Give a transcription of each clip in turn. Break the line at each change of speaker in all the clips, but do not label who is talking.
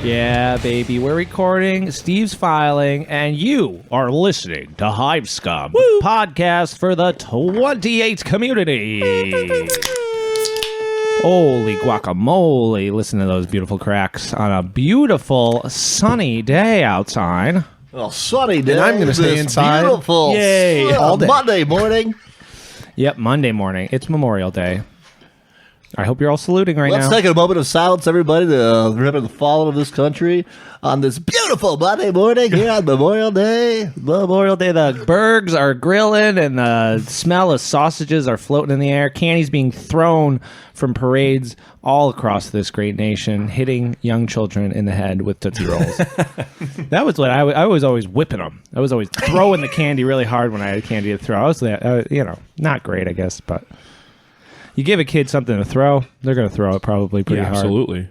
Yeah, baby, we're recording, Steve's filing, and you are listening to Hive Scum, the podcast for the 28 community. Holy guacamole, listen to those beautiful cracks on a beautiful sunny day outside.
Well, sunny day.
And I'm going to stay inside.
Beautiful.
Yay.
All day. Monday morning.
Yep, Monday morning. It's Memorial Day. I hope you're all saluting right
Let's
now.
take a moment of silence, everybody, to remember the fallen of this country on this beautiful Monday morning here on Memorial Day.
Memorial Day, the bergs are grilling and the smell of sausages are floating in the air. Candy's being thrown from parades all across this great nation, hitting young children in the head with Tootsie Rolls. That was what I was always whipping them. I was always throwing the candy really hard when I had candy to throw. I was, not great, I guess, but you give a kid something to throw, they're going to throw it probably pretty hard.
Absolutely.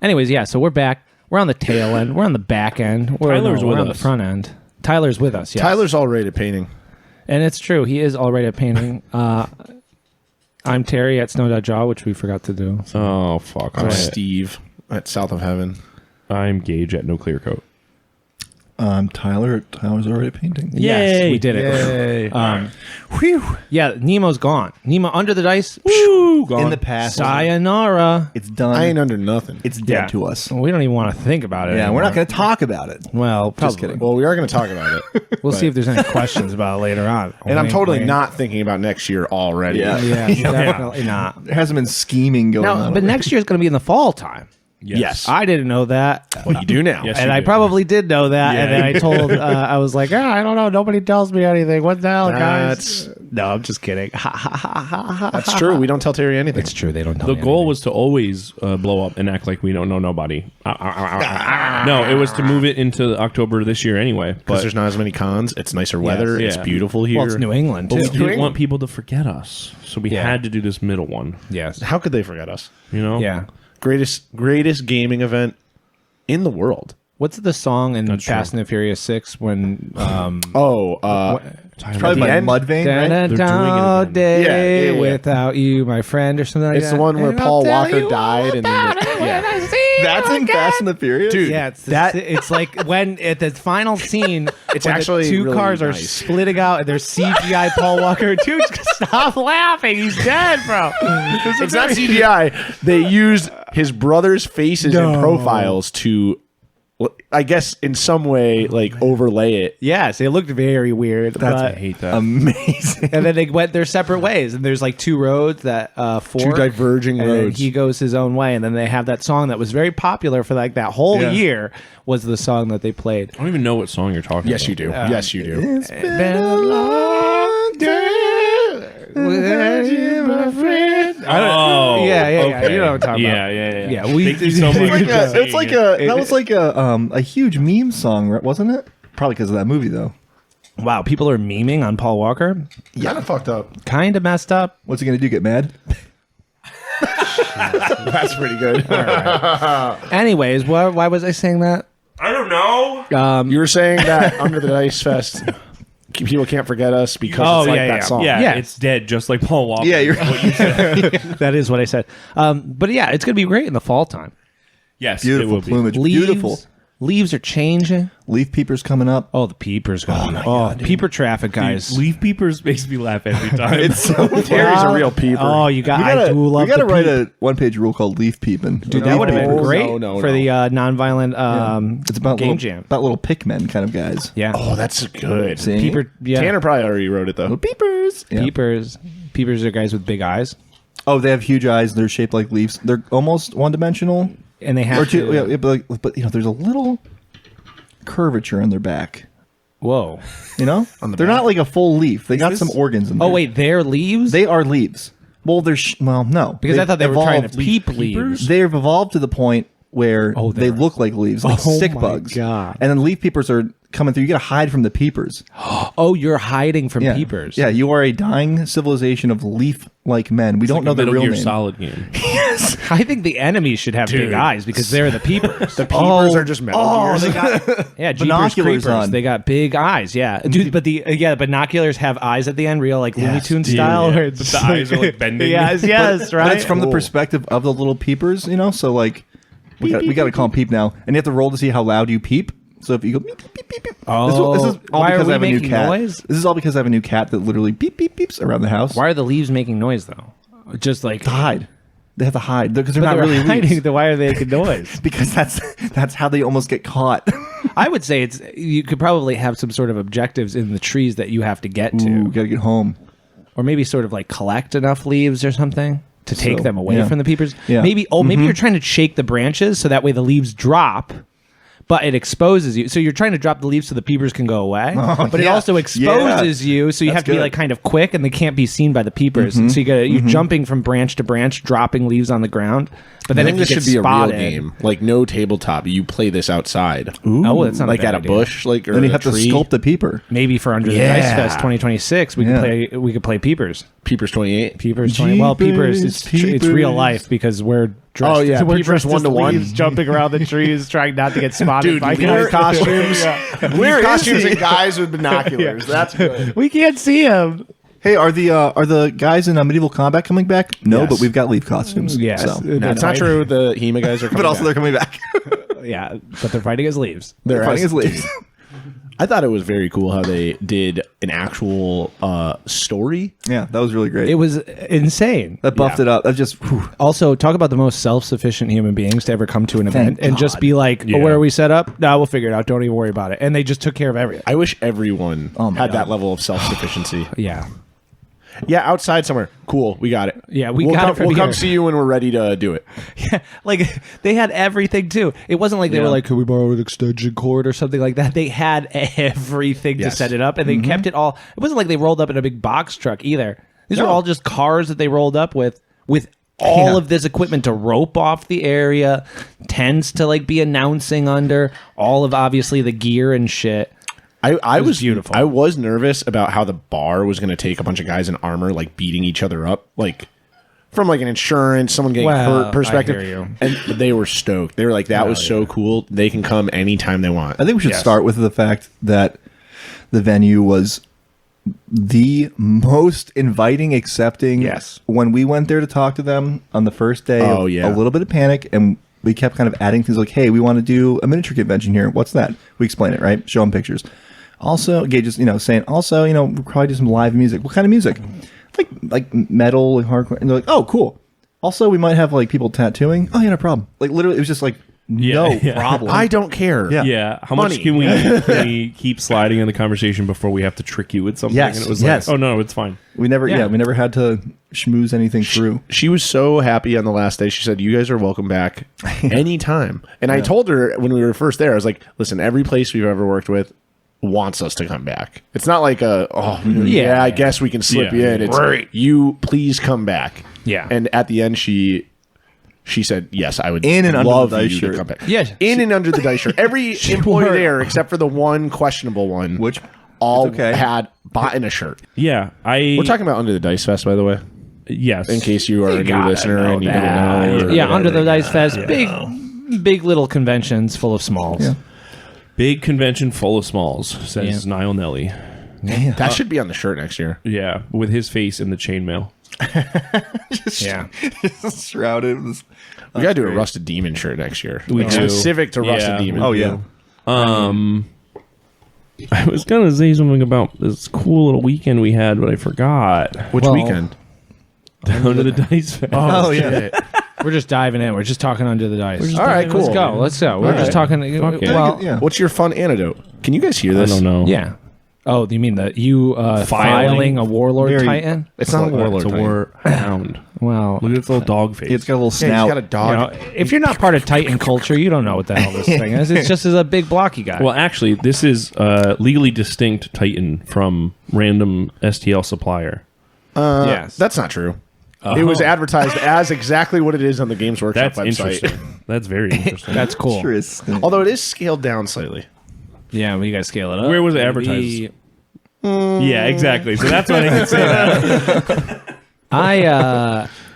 Anyways, yeah, so we're back. We're on the tail end. We're on the back end. We're on the front end. Tyler's with us, yes.
Tyler's all right at painting.
And it's true. He is all right at painting. I'm Terry at Snow.Jaw, which we forgot to do.
Oh, fuck.
All
I'm
right.
Steve at South of Heaven.
I'm Gage at No Clear Coat.
I'm Tyler. Tyler's already painting.
Yes, we did it.
Yay.
Whew.
Yeah, Nemo's gone. Nemo under the dice.
In the past,
Sayonara.
it's done.
I ain't under nothing.
It's dead
Yeah.
to us.
We don't even want to think about it
Yeah,
anymore.
we're not going to talk about it.
Well, probably.
Just kidding.
Well, we are going to talk about it.
We'll see if there's any questions about it later on.
And I'm
Wink,
totally
wink.
not thinking about next year already.
Yeah.
Yeah, definitely not.
There hasn't been scheming going
No,
on.
but next year's going to be in the fall time.
Yes.
I didn't know that.
Well, you do now.
Yes.
And
you
I
did.
probably did know that.
Yeah.
And then I told, I was like, I don't know. Nobody tells me anything. What the hell, guys?
That's-
No, I'm just kidding.
That's true. We don't tell Terry anything.
It's true. They don't tell
The
me
goal
anything.
was to always blow up and act like we don't know nobody. No, it was to move it into October this year anyway.
Because
But
there's not as many cons. It's nicer weather.
yeah.
It's beautiful here.
Well, it's New England,
but we
too.
didn't want people to forget us, so we
Yeah.
had to do this middle one.
Yes.
How could they forget us?
You know?
Yeah.
Greatest gaming event in the world.
What's the song in
That's
Fast and the Furious 6 when...
Oh,
It's probably by
end?
Mudvayne, right?
They're doing it
all
again.
day
Yeah.
without you, my friend, or something like
it's
that.
the one where
And
Paul
I'll tell
Walker
you
died, and then
That's in Fast and the Furious?
Dude,
Yeah, it's like when at the final scene,
It's
when
actually
the two
really
cars are
nice.
splitting out and there's CGI Paul Walker. Dude, stop laughing. He's dead, bro.
it's not CGI. They used his brother's faces and profiles to, I guess, in some way, like overlay it.
Yes, it looked very weird.
I hate that.
Amazing.
And then they went their separate ways, and there's like two roads that fork.
Two diverging
and then
roads.
he goes his own way, and then they have that song that was very popular for like that whole year. Was the song that they played?
I don't even know what song you're talking
Yes,
about.
you do. Yes, you do.
It's been a long day without you, my friend.
Oh,
Yeah.
okay.
You know what I'm talking
Yeah,
about.
yeah.
Yeah, we
Thank you so much.
That was like a huge meme song, right? Wasn't it? Probably because of that movie, though.
Wow, people are memeing on Paul Walker.
Kind of fucked up.
Kind of messed up.
What's he going to do? Get mad?
That's pretty good.
Anyways, why was I saying that?
I don't know.
You were saying that Under the Dice Fest, people can't forget us because it's like that song.
Yeah,
Yeah.
it's dead, just like Paul Walker.
Yeah, you're
That is what I said. But yeah, it's going to be great in the fall time.
Yes,
beautiful
it will be.
plumage. Beautiful.
Leaves are changing.
Leaf peepers coming up.
Oh, the peepers going. Oh, peeper traffic, guys.
Leaf peepers makes me laugh every time.
It's so
Terry's a real peeper.
Oh, you got. I do love.
we gotta
the
write
peep.
a one-page rule called leaf peeping.
Dude, that would have been
No,
great
no,
for
no.
the nonviolent
It's about
game
little,
jam.
about little pickmen kind of guys.
Yeah.
Oh, that's good.
See?
Peeper. Yeah.
Tanner probably already wrote it, though.
Little peepers. Yeah.
Peepers. Peepers are guys with big eyes,
Oh, they have huge eyes. They're shaped like leaves. They're almost one-dimensional.
and they have
Or two,
to.
yeah, but there's a little curvature in their back.
Whoa.
You know, they're not like a full leaf. They got some organs in there.
Oh wait, they're leaves.
they are leaves. Well, they're no,
because I thought they were trying to
evolved-
peep leaves.
They've evolved to the point where they
they're-
look like leaves, like
Oh
stick
my
bugs.
God.
And then leaf peepers are coming through. You got to hide from the peepers.
Oh, you're hiding from
Yeah.
peepers.
Yeah, you are a dying civilization of leaf-like men. We don't know their
Metal
real
Gear
name.
Solid game.
I think the enemies should have big eyes because they're the peepers.
The peepers are just metal gears.
They got yeah, Jeepers
Binoculars
Creepers.
on.
They got big eyes. Yeah, dude. But the binoculars have eyes at the end, real like Looney Tunes style.
yeah.
Where it's
The eyes are, like, bending.
Yes, right.
But it's from the perspective of the little peepers, you know. So like, We got to call him Peep now, and you have to roll to see how loud you peep. So if you go beep beep beep beep, beep.
Oh,
this is all
why are
because
we
I have a new
making
cat.
noise?
This is all because I have a new cat that literally beep beep beeps around the house.
Why are the leaves making noise though? Just like
To hide? They have to hide because they're
but
not
they're
really
hiding.
leaves.
Then why are they making noise?
Because that's how they almost get caught.
I would say you could probably have some sort of objectives in the trees that you have to get to,
Ooh, gotta get home.
or maybe sort of like collect enough leaves or something to take
So,
them away
yeah.
from the peepers.
Yeah.
Maybe maybe you're trying to shake the branches so that way the leaves drop. But it exposes you. So you're trying to drop the leaves so the peepers can go away. But it
yeah.
also exposes you, so you
That's
have to be
good.
like kind of quick and they can't be seen by the peepers. And so you're jumping from branch to branch, dropping leaves on the ground. But then
I
if
think
you
this
get
should be
spotted,
a real game. Like no tabletop. You play this outside.
Oh, that's not
Like
a bad
at a
idea.
bush, like or
Then you
a
have to
tree.
sculpt a peeper.
Maybe for Under the
Yeah.
Dice Fest 2026, we could play peepers.
Peepers 28.
Peepers 20. Well, peepers, it's
Peepers.
real life because we're dressed.
Oh, yeah,
we're
Peepers
dressed as
1-to-1.
leaves jumping around the trees, trying not to get spotted.
Dude,
by
wear
guys.
costumes.
Where is
costumes
he?
and guys with binoculars. That's good.
We can't see him.
Hey, are the guys in Medieval Combat coming back? No,
Yes.
but we've got leaf costumes.
Yes.
so.
No, it's not true. The HEMA guys are coming
But also they're
back.
coming back.
Yeah, but they're fighting as leaves.
They're
fighting as leaves.
I thought it was very cool how they did an actual story.
Yeah, that was really great.
It was insane.
that buffed it up. That just whew.
Also, talk about the most self-sufficient human beings to ever come to an event and just
God.
be like,
Yeah.
oh, where are we set up? No, we'll figure it out. Don't even worry about it. And they just took care of everything.
I wish everyone
Oh my
had
God.
that level of self-sufficiency.
Yeah.
Yeah, outside somewhere. Cool, we got it.
Yeah, we
we'll
got
come,
it from
We'll come
here.
see you when we're ready to do it.
Yeah, like they had everything too. It wasn't like they were like, "Could we borrow an extension cord or something like that?" They had everything
Yes.
to set it up, and they kept it all. It wasn't like they rolled up in a big box truck either. These were
No.
all just cars that they rolled up with all of this equipment to rope off the area, tents to like be announcing under, all of obviously the gear and shit.
I
was
was
beautiful.
I was nervous about how the bar was going to take a bunch of guys in armor, like beating each other up, like from like an insurance, someone getting
Well,
hurt perspective.
I hear you.
And they were stoked. They were like, "That was so cool. They can come anytime they want."
I think we should start with the fact that the venue was the most inviting, accepting.
Yes.
When we went there to talk to them on the first day,
Oh, yeah.
a little bit of panic, and we kept kind of adding things like, "Hey, we want to do a miniature convention here. What's that?" We explain it, right? Show them pictures. Also, Gage is, saying, also, we'll probably do some live music. What kind of music? Like metal and hardcore. And they're like, "Oh, cool." Also, we might have like people tattooing. Oh, yeah, no problem. Like literally, it was just like no problem.
I don't care.
Yeah.
Yeah. How
Money.
much can we keep sliding in the conversation before we have to trick you with something?
Yes,
And it was
yes.
like, oh no, it's fine.
We never,
Yeah.
we never had to schmooze anything through.
She was so happy on the last day. She said, "You guys are welcome back anytime." And I told her when we were first there, I was like, "Listen, every place we've ever worked with wants us to come back. It's not like I guess we can slip
Yeah.
you in. It's
Right.
you please come back."
Yeah.
And at the end, she said, "Yes, I would
In and under
love
the dice
you
shirt.
to come back."
Yeah.
In and under the dice shirt. Every employee there, except for the one questionable one,
Which
all
it's okay.
had bought in a shirt.
Yeah.
We're talking about Under the Dice Fest, by the way,
yes.
in case you are a new
gotta
listener
know
and you
that.
didn't know.
Yeah, Under the Dice Fest, big little conventions full of smalls.
Yeah.
Big convention full of smalls, says Niall Nelly.
That should be on the shirt next year.
Yeah, with his face in the chainmail.
Yeah.
shrouded.
We gotta do a Rusted Demon shirt next year.
We do.
Specific to Rusted
Yeah.
Demon.
Oh yeah.
I was gonna say something about this cool little weekend we had, but I forgot.
Which
Well,
weekend?
Under the Dice Fest.
Oh yeah.
We're just diving in. We're just talking under the dice.
All right, cool.
Let's go. We're just talking.
Fuck it.
Well,
Yeah.
What's your fun antidote? Can you guys hear
I
this?
don't know.
yeah. Oh, you mean filing a warlord
Very-
titan?
It's not a warlord.
It's a war hound.
Well,
Look at its little dog face.
It's got a little
Yeah,
snout.
he's got a
you
dog.
know, if you're not part of Titan culture, you don't know what the hell this thing is. It's just as a big blocky guy.
Well, actually, this is legally distinct Titan from random STL supplier.
yes.
That's not true. It was advertised as exactly what it is on the Games Workshop
That's
website.
interesting. That's very interesting.
That's cool.
Sure is.
Although it is scaled down slightly.
Yeah, well, you guys scale it up.
Where was it advertised? Yeah, exactly. So that's why I can say that.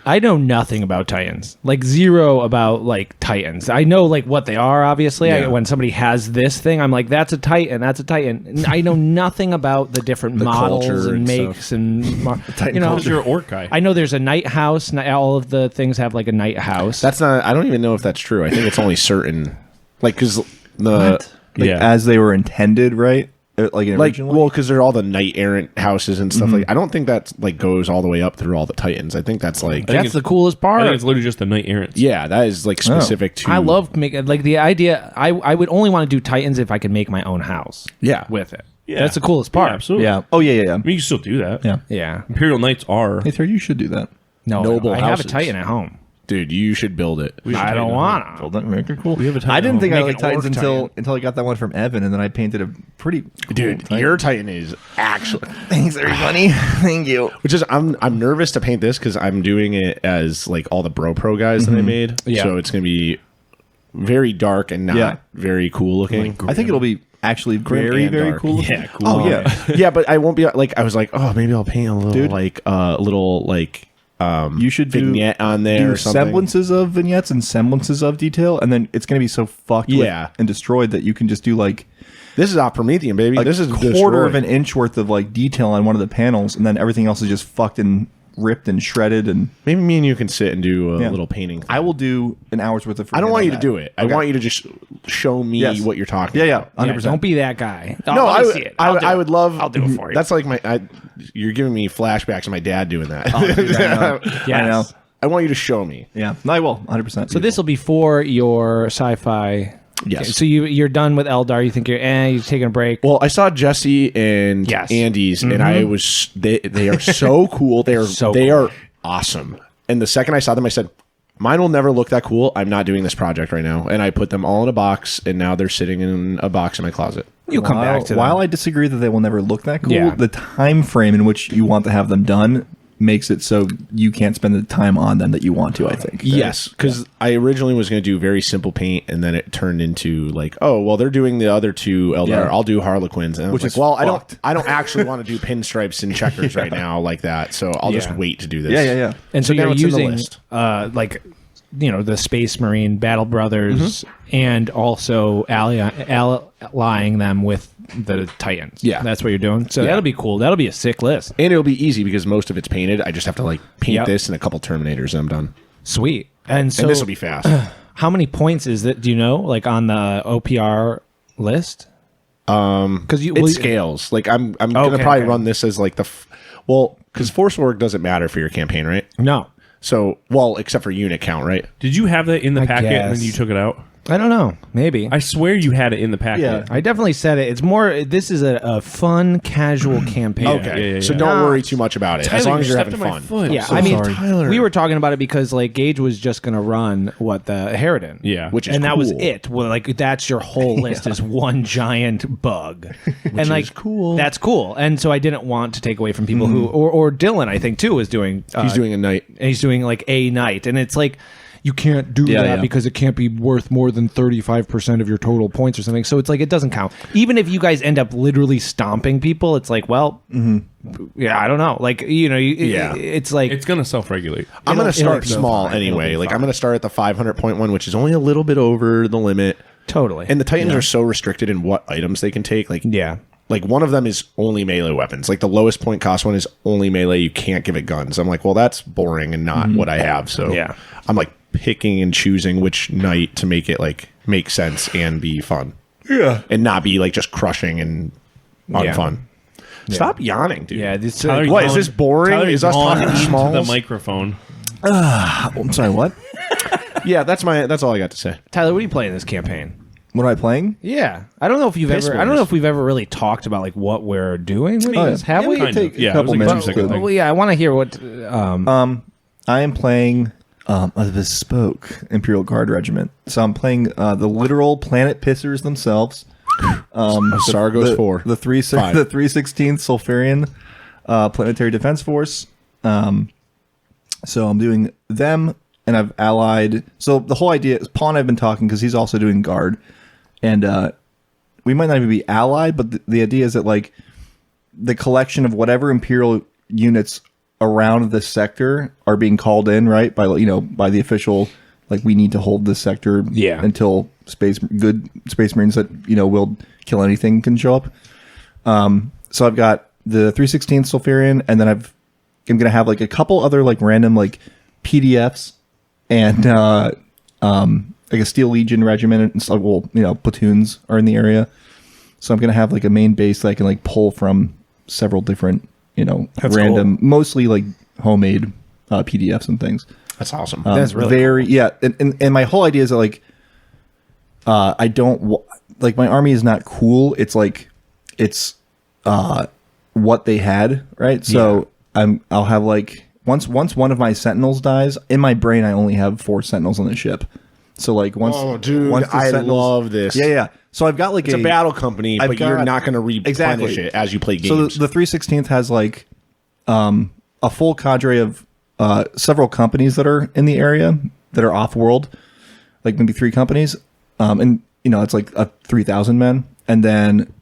I know nothing about Titans. Like zero about like Titans. I know like what they are. Obviously,
Yeah.
when somebody has this thing, I'm like, that's a Titan. That's a Titan. And I know nothing about the different models
culture
and
and
makes and
Titan
you know.
culture.
You're an orc guy.
I know there's a night house. All of the things have like a night house.
That's not. I don't even know if that's true. I think it's only certain, like, because the
Like,
Yeah.
as they were intended, right? Like originally.
well, because they're all the knight errant houses and stuff like. I don't think that's like goes all the way up through all the Titans. I think that's like.
that's the coolest
I
part.
think it's literally just the knight errants.
Yeah, that is like specific to.
I love making like the idea. I would only want to do Titans if I could make my own house.
Yeah.
with it.
Yeah.
That's the coolest part.
Yeah, absolutely.
yeah. Oh yeah.
I mean, you can still do that.
Yeah.
Yeah.
Imperial Knights are.
Hey, Third, you should do that.
No,
Noble
I have a
houses.
Titan at home.
Dude, you should build it.
I don't want to.
Well, that make it cool.
We have a Titan
I didn't
at
think I
home.
liked
Make an
Titans
orc
until I got that one from Evan, and then I painted a pretty cool
Dude,
Titan.
your Titan is actually.
Thanks, everybody. Thank you.
Which is I'm nervous to paint this because I'm doing it as like all the Bro Pro guys that I made.
Yeah.
So it's gonna be very dark and not
Yeah.
very cool looking.
I think it'll be actually very,
and
very
dark.
cool.
Yeah, cool.
Oh yeah.
Yeah, but I won't be like I was like, oh, maybe I'll paint a little
Dude.
like
You should do
vignette on there
do
or something.
semblances of vignettes and semblances of detail, and then it's going to be so fucked
Yeah.
and destroyed that you can just do like
This is Promethean, baby.
a
This is
quarter of
destroyed.
an inch worth of like detail on one of the panels, and then everything else is just fucked and ripped and shredded. And
Maybe me and you can sit and do a
Yeah.
little painting.
I will do an hour's worth of.
I don't
freehand
want
on
you to
that.
do it. I
Okay.
want you to just show me
Yes.
what you're talking.
Yeah, yeah,
about.
100%.
Yeah, don't be that guy.
No,
Let
I
me
would.
see it.
I,
I'll do
I
it.
would love.
I'll do it for you.
That's like you're giving me flashbacks of my dad doing that.
Yes.
I know.
I want you to show me.
Yeah, no, I will 100%.
So this will be for your sci-fi.
Yes.
Okay, so you're done with Eldar. You think you're taking a break.
Well, I saw Jesse and
Yes.
Andy's, and I was they are so cool. They are
So
they
cool.
are awesome. And the second I saw them, I said, "Mine will never look that cool. I'm not doing this project right now." And I put them all in a box, and now they're sitting in a box in my closet.
You'll come back to them.
While I disagree that they will never look that cool,
Yeah.
the time frame in which you want to have them done makes it so you can't spend the time on them that you want to. I think.
Yes, because I originally was going to do very simple paint, and then it turned into like, oh, well, they're doing the other two Eldar.
Yeah.
I'll do Harlequins, and I was
Which
like,
is
well,
fucked.
I don't actually want to do pinstripes and checkers right now like that, so I'll just
Yeah.
wait to do this.
Yeah.
And so
now
you're
it's in the
using
list.
like the Space Marine Battle Brothers and also allying them with the Titans.
Yeah.
That's what you're doing. So that'll be cool. That'll be a sick list.
And it'll be easy because most of it's painted. I just have to like paint
Yep.
this and a couple Terminators, and I'm done.
Sweet. And so
And this will be fast.
how many points is that? Do you know? Like on the OPR list? Because
It scales. Like I'm gonna
Okay,
probably
okay.
run this as like because force work doesn't matter for your campaign, right?
No.
So well, except for unit count, right?
Did you have that in the
I
packet and
guess.
then you took it out?
I don't know. Maybe.
I swear you had it in the packet.
Yeah.
I definitely said it. It's more. This is a fun, casual campaign.
Okay,
yeah,
so
yeah.
don't
Nah.
worry too much about it. as long as you're having fun.
Yeah,
So
I mean,
sorry.
we were talking about it because like Gage was just going to run the Harridan.
Yeah.
Which is
and that was
cool.
it. Well, like that's your whole list is one giant bug, and like
is cool.
That's cool. And so I didn't want to take away from people who or Dylan I think too was doing.
He's doing a night.
and he's doing like a night, and it's like. You can't do
Yeah,
that
yeah.
because it can't be worth more than 35% of your total points or something. So it's like it doesn't count. Even if you guys end up literally stomping people, it's like, well, yeah, I don't know. Like,
Yeah.
it's like
It's going to self-regulate.
I'm going to
it'll
start
be
small
fine.
anyway.
It'll be
Like I'm
fine.
going to start at the 500.1, which is only a little bit over the limit.
totally.
And the Titans are so restricted in what items they can take. Like
yeah.
like one of them is only melee weapons. Like the lowest point cost one is only melee. You can't give it guns. I'm like, well, that's boring and not what I have. So
Yeah.
I'm like picking and choosing which knight to make it like make sense and be fun. Yeah. And not be like just crushing and unfun. Stop yawning, dude.
Yeah. This,
Tyler,
What,
you're
is this boring?
Tyler,
Is
you're
us
yawning
talking
into
smalls?
the microphone.
I'm sorry. What?
Yeah, that's all I got to say.
Tyler, what are you playing this campaign?
What am I playing?
Yeah. I don't know if you've
Piss
ever. I don't
Wars.
know if we've ever really talked about like what we're doing. With
Oh,
this. Have
yeah,
we?
can take
Yeah,
a couple
it was like a
minutes.
2-second
to-
thing.
Well, yeah. I want to hear what.
I am playing a bespoke Imperial Guard regiment. So I'm playing the literal planet pissers themselves.
Sargos 4.
The 316th Sulfurian Planetary Defense Force. So I'm doing them, and I've allied. So the whole idea is Paul and I've been talking because he's also doing Guard, and we might not even be allied, but the idea is that like the collection of whatever Imperial units around this sector are being called in, right? By by the official, like, we need to hold this sector until good space marines that will kill anything can show up. So I've got the 316th Sulfurian, and then I'm gonna have like a couple other like random like PDFs and like a Steel Legion regiment and stuff. Well, platoons are in the area, so I'm gonna have like a main base that I can like pull from several different
That's
random, mostly like homemade PDFs and things.
That's awesome.
That's really
very and my whole idea is that like I don't like my army is not cool. It's like it's what they had, right? So I'll have like once one of my sentinels dies, in my brain I only have 4 sentinels on the ship. So like once the
I
sentinels,
love this.
Yeah. So I've got like
It's a battle company, but you're not going to replenish it as you play games.
So the 316th has like a full cadre of several companies that are in the area that are off world, like maybe 3 companies, and it's like 3,000 men, and then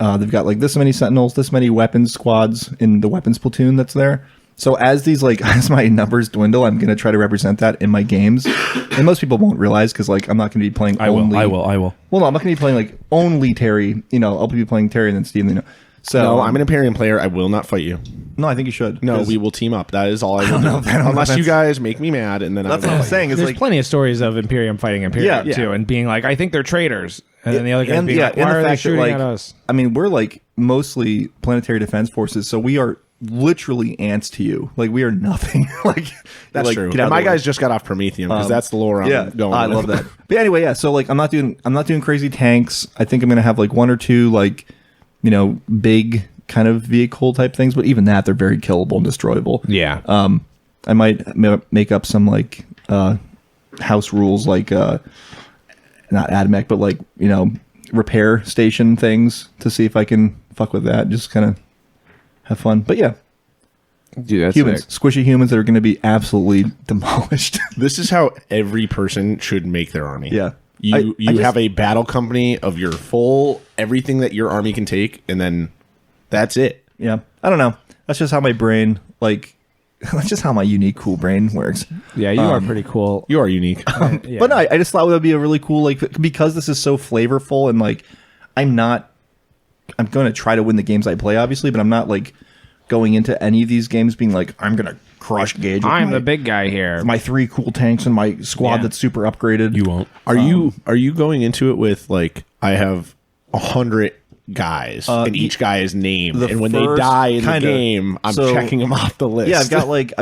they've got like this many sentinels, this many weapons squads in the weapons platoon that's there. So as my numbers dwindle, I'm gonna try to represent that in my games, and most people won't realize because like I'm not gonna be playing.
I will.
Well, no, I'm not gonna be playing like only Terry. I'll be playing Terry and then Steve. So
no, I'm an Imperium player. I will not fight you.
No, I think you should.
No, we will team up. That is all I will do. Unless you guys make me mad, and then
that's what I'm saying. Is
There's
like
plenty of stories of Imperium fighting Imperium too, and being like, I think they're traitors, and then the other guys being like, why are they shooting at us?
I mean, we're like mostly planetary defense forces, so we are literally ants to you. Like we are nothing. Like
that's
like,
true. My guys just got off Prometheum because that's the lore I'm going.
I love that. But anyway, yeah. So like I'm not doing crazy tanks. I think I'm gonna have like 1 or 2 like big kind of vehicle type things, but even that they're very killable and destroyable.
Yeah.
I might make up some like house rules, like not AdMech, but like repair station things to see if I can fuck with that. Just kind of have fun. But yeah,
dude, that's
humans, squishy humans that are going to be absolutely demolished.
This is how every person should make their army.
Yeah.
You have a battle company of your full everything that your army can take, and then that's it.
Yeah. I don't know. That's just how my brain that's just how my unique, cool brain works.
Yeah, you are pretty cool.
You are unique.
Yeah. But no, I just thought it would be a really cool, like, because this is so flavorful and like, I'm going to try to win the games I play, obviously, but I'm not like going into any of these games being like, I'm going to crush Gage.
I'm the big guy here.
My 3 cool tanks and my squad that's super upgraded.
You won't.
Are you going into it with like, I have 100 guys and each guy is named, and when they die in the game, I'm checking them off the list?
Yeah, I've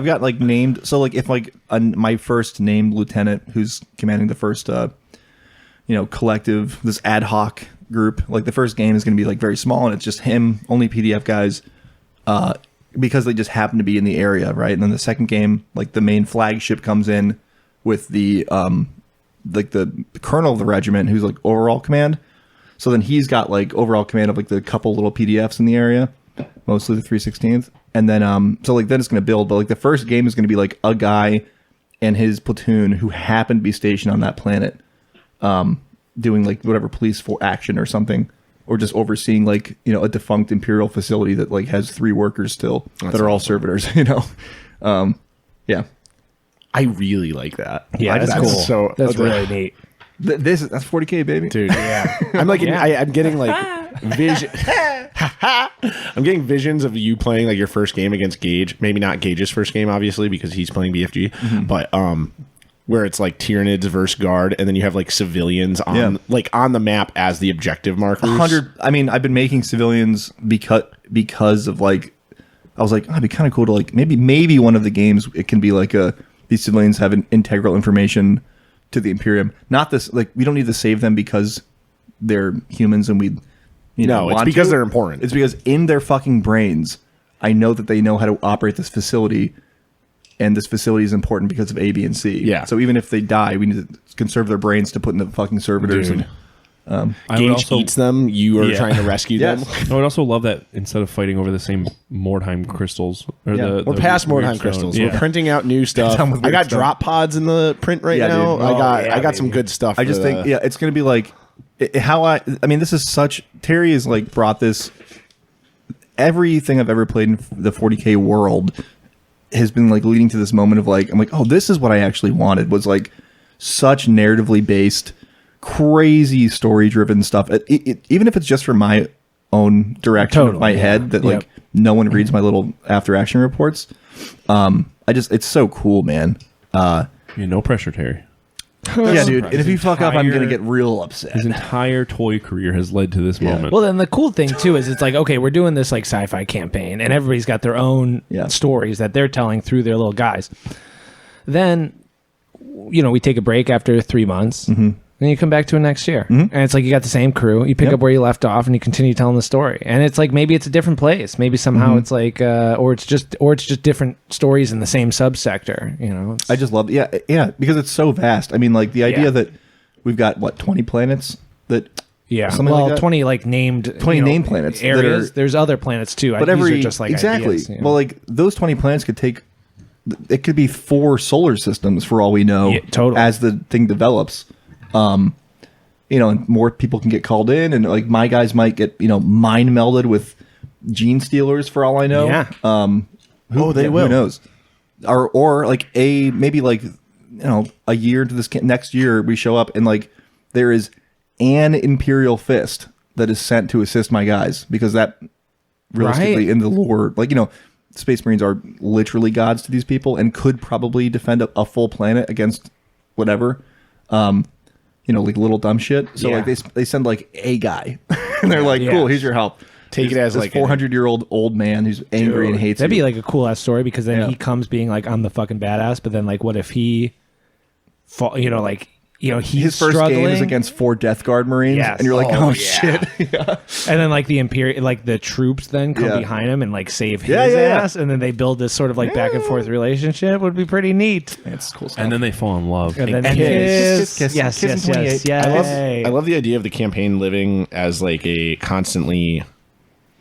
got like named. So like if like my first named lieutenant who's commanding the first collective, this ad hoc group, like the first game is going to be like very small and it's just him, only PDF guys, because they just happen to be in the area, right? And then the second game, like the main flagship comes in with the like the colonel of the regiment who's like overall command. So then he's got like overall command of like the couple little PDFs in the area, mostly the 316th. And then so like then it's going to build, but like the first game is going to be like a guy and his platoon who happen to be stationed on that planet, doing like whatever police for action or something, or just overseeing like a defunct Imperial facility that like has 3 workers still that are all servitors. Yeah.
I really like that.
Yeah, that's cool.
So
that's really neat.
That's 40K, baby,
dude. Yeah, I'm like I'm getting like vision. I'm getting visions of you playing like your first game against Gage. Maybe not Gage's first game, obviously, because he's playing BFG. But where it's like Tyranids versus Guard, and then you have like civilians on like on the map as the objective markers.
100. I mean, I've been making civilians because of like I was like, it'd be kind of cool to like maybe one of the games it can be like these civilians have an integral information to the Imperium. Not this, like, we don't need to save them because they're humans and we
it's because they're important.
It's because in their fucking brains, I know that they know how to operate this facility, and this facility is important because of A, B, and C.
Yeah.
So even if they die, we need to conserve their brains to put in the fucking servitors.
Dude.
And,
Gage eats them. You are trying to rescue them.
I would also love that instead of fighting over the same Mordheim crystals,
we're past Mordheim crystals. Yeah. We're printing out new stuff. I got drop pods in the print right now.
Dude.
I got some good stuff.
I just think it's going to be like I mean, this is such Terry has like brought this everything I've ever played in the 40K world has been like leading to this moment of like, I'm like, oh, this is what I actually wanted, was like such narratively based, crazy story driven stuff. Even if it's just for my own direction of my head, that like no one reads my little after action reports. It's so cool, man.
No pressure, Terry.
Yeah, dude. And if you fuck up, I'm gonna get real upset.
His entire toy career has led to this moment.
Well, then the cool thing too is it's like, okay, we're doing this like sci-fi campaign, and everybody's got their own stories that they're telling through their little guys. Then, we take a break after 3 months. Then you come back to it next year. And it's like you got the same crew. You pick up where you left off and you continue telling the story. And it's like maybe it's a different place. Maybe somehow it's like or it's just different stories in the same subsector,
I just love because it's so vast. I mean, like the idea that we've got 20 planets that something like that?
20 like named
20 named planets
areas. There's other planets too.
But
these are just like
exactly.
ideas,
Well, like those 20 planets it could be 4 solar systems for all we know.
Totally.
As the thing develops. And more people can get called in, and like my guys might get mind melded with gene stealers for all I know.
Yeah.
They will. Who knows? Or like maybe like a year into this next year we show up and like there is an Imperial fist that is sent to assist my guys, because that realistically in the lore, like Space Marines are literally gods to these people and could probably defend a full planet against whatever. Like little dumb shit. So like they send like a guy, and they're like, "Cool, here's your help."
Take it as
this
like
400-year-old old man who's angry and hates.
That'd
you.
be like a cool ass story, because then he comes being like, "I'm the fucking badass," but then like, what if he, he's
his first
struggling.
game is against 4 Death Guard Marines, and you're like, "Oh shit!"
And then like the Imperial, like the troops then come behind him and like save his ass, and then they build this sort of like back and forth relationship. Would be pretty neat.
It's cool stuff.
And then they fall in love.
And then
kiss.
Yes.
I love the idea of the campaign living as like a constantly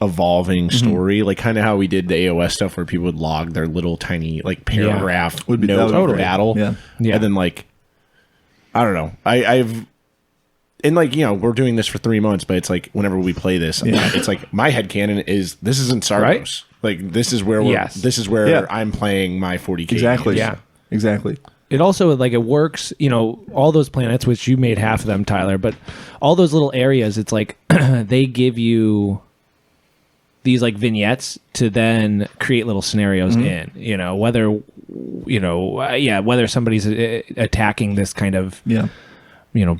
evolving story, like kind of how we did the AOS stuff where people would log their little tiny like paragraph note of battle. And then like I don't know. I've and like we're doing this for 3 months, but it's like whenever we play this, it's like my headcanon is this isn't Sardos. Right? Like this is where this is where I'm playing my 40k.
Exactly.
games.
Yeah. Exactly.
It also like it works, all those planets, which you made half of them, Tyler, but all those little areas, it's like they give you these like vignettes to then create little scenarios in, whether somebody's attacking this kind of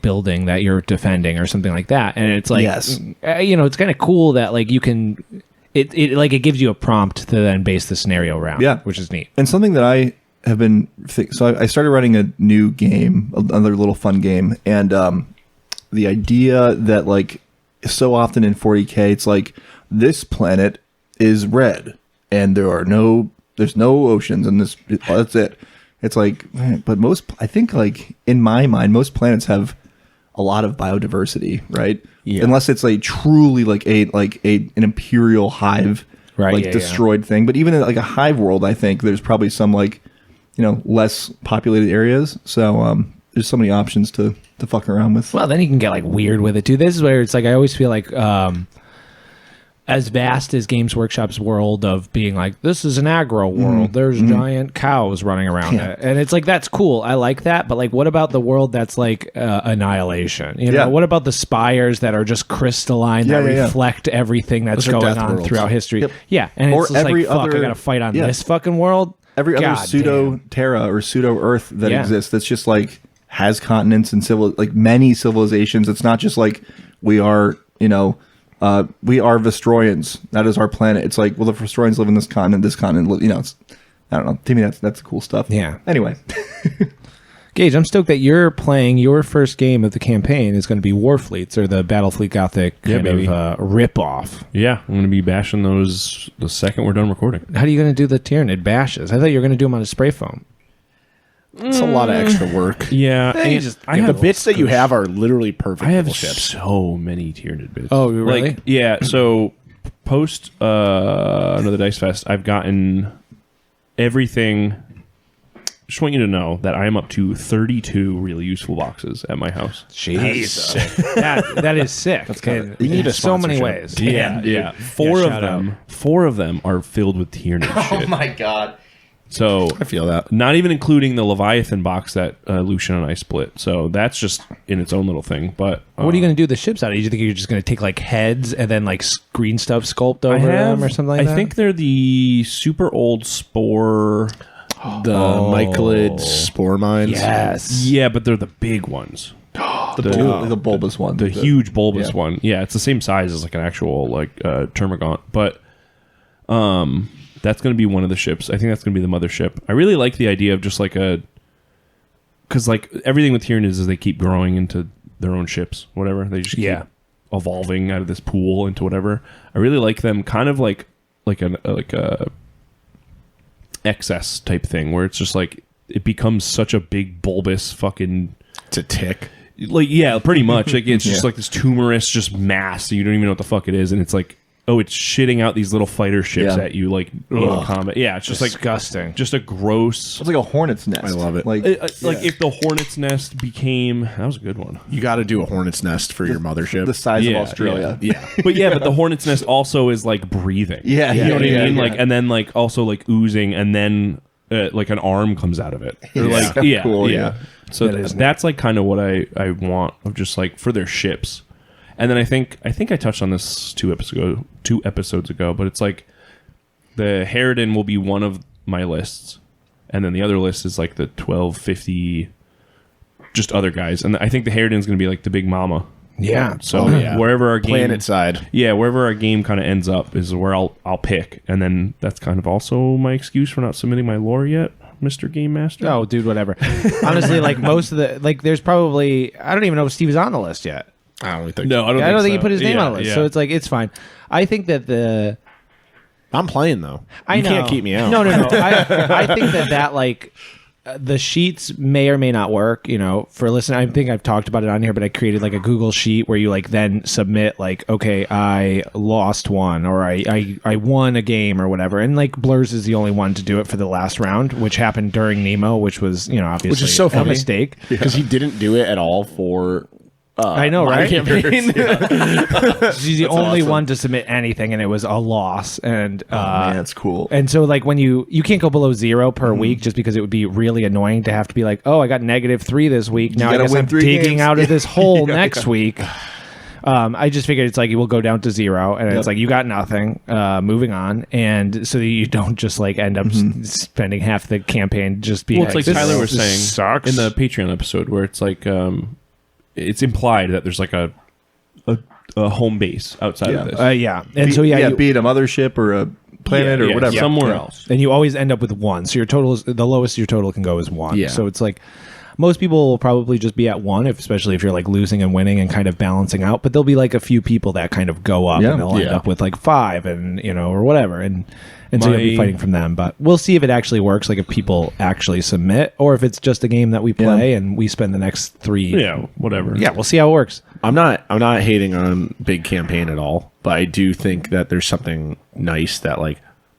building that you're defending or something like that, and it's like it's kind of cool that like you can it gives you a prompt to then base the scenario around, which is neat.
And something that I have been so I started writing a new game, another little fun game, and the idea that like so often in 40k it's like this planet is red and there's no oceans and that's it. It's like, but I think like in my mind, most planets have a lot of biodiversity, right? Yeah. Unless it's like truly like an imperial hive, destroyed thing. But even in like a hive world, I think there's probably some like, less populated areas. So there's so many options to fuck around with.
Well, then you can get like weird with it too. This is where it's like I always feel like as vast as Games Workshop's world of being like, this is an aggro world, there's giant cows running around it, and it's like that's cool, I like that, but like what about the world that's like Annihilation? What about the spires that are just crystalline that reflect everything that's going on throughout history? And it's just like, fuck, I gotta fight on this fucking world.
Every other pseudo Terra or pseudo Earth that exists, that's just like has continents and many civilizations. It's not just like we are Vestroyans. That is our planet. It's like, well, the Vestroyans live in this continent. It's, I don't know. To me, that's cool stuff.
Yeah.
Anyway.
Gage, I'm stoked that you're playing your first game of the campaign is going to be Warfleets, or the Battlefleet Gothic kind of rip-off.
Yeah, I'm going to be bashing those the second we're done recording.
How are you going to do the Tyranid bashes? I thought you were going to do them on a spray foam.
It's a lot of extra work.
Yeah.
The bits that you have are literally perfect.
I have
ships.
so many Tyranid bits.
Oh, really?
So post another Dice Fest, I've gotten everything. Just want you to know that I am up to 32 really useful boxes at my house.
Jeez. That is sick.
You need
so many ways.
Yeah. Four of them are filled with Tyranid shit.
Oh my god.
So
I feel that.
not even including the Leviathan box that Lucian and I split. So that's just in its own little thing. But
What are you going to do the ships out of? Do you think you're just going to take like heads and then like green stuff sculpt over them or something like that?
I think they're the super old spore.
The Mycalid spore mines.
Yes.
Yeah, but they're the big ones.
The bulbous one.
The huge bulbous one. Yeah, it's the same size as like an actual like Termagant. But that's going to be one of the ships. I think that's going to be the mothership. I really like the idea of just like because like everything with Tyranids is they keep growing into their own ships, whatever. They just keep evolving out of this pool into whatever. I really like them kind of like a excess type thing where it's just like it becomes such a big bulbous fucking
It's a tick.
like pretty much like it's just like this tumorous just mass and you don't even know what the fuck it is and it's like it's shitting out these little fighter ships at you like in combat. Yeah, it's just
disgusting.
Just a gross.
It's like a hornet's nest.
I love it.
Like,
Like if the hornet's nest became that was a good one.
You got to do a hornet's nest for your mothership.
the size of Australia.
Yeah. but the hornet's nest also is like breathing.
Yeah,
you know what I mean.
yeah.
Like and then like also like oozing and then like an arm comes out of it. Or like
So cool, yeah.
So that's like kind of what I want of just like for their ships. And then I think I touched on this two episodes ago, but it's like the Harridan will be one of my lists, and then the other list is like the 1250, just other guys. And I think the Harridan's going to be like the big mama.
Yeah.
So wherever our game
Planet side.
yeah, wherever our game kind of ends up is where I'll pick, and then that's kind of also my excuse for not submitting my lore yet, Mr. Game Master.
Oh, dude, whatever. Honestly, like most of the there's probably I don't even know if Steve is on the list yet.
I don't think
No, I don't.
I don't think
so.
he put his name
Yeah,
on the list,
yeah.
so it's like it's fine. I think that
I'm playing though.
I
You
know.
can't keep me out.
No. I think that like the sheets may or may not work. You know, for listening, I think I've talked about it on here, but I created like a Google sheet where you like then submit like, okay, I lost one or I won a game or whatever, and like Blurs is the only one to do it for the last round, which happened during NEMO, which was obviously
Which is so
a
funny.
mistake.
Because he didn't do it at all for.
I know,
my
right?
campaign.
She's the only
awesome.
one to submit anything, and it was a loss. And
Man, that's cool.
and so like when you can't go below 0 per week, just because it would be really annoying to have to be like, oh, I got -3 this week. Now I
gotta
guess
win
I'm
3
digging
games.
out of this hole next week. I just figured it's like it will go down to 0, and it's like you got nothing. Moving on, and so that you don't just like end up spending half the campaign just being.
Well, it's like
this
Tyler was saying
sucks
in the Patreon episode where it's like it's implied that there's like a home base outside of this.
yeah, and so you,
be it a mothership or a planet or whatever.
somewhere else.
and you always end up with 1. So your total is the lowest your total can go is 1.
Yeah.
So it's like most people will probably just be at 1, especially if you're like losing and winning and kind of balancing out. But there'll be like a few people that kind of go up,
Yeah.
and they'll end
Yeah.
up with like 5, and or whatever, and so you'll be fighting from them. But we'll see if it actually works, like if people actually submit, or if it's just a game that we play and we spend the next 3.
Yeah, whatever.
Yeah, we'll see how it works.
I'm not hating on big campaign at all, but I do think that there's something nice that like,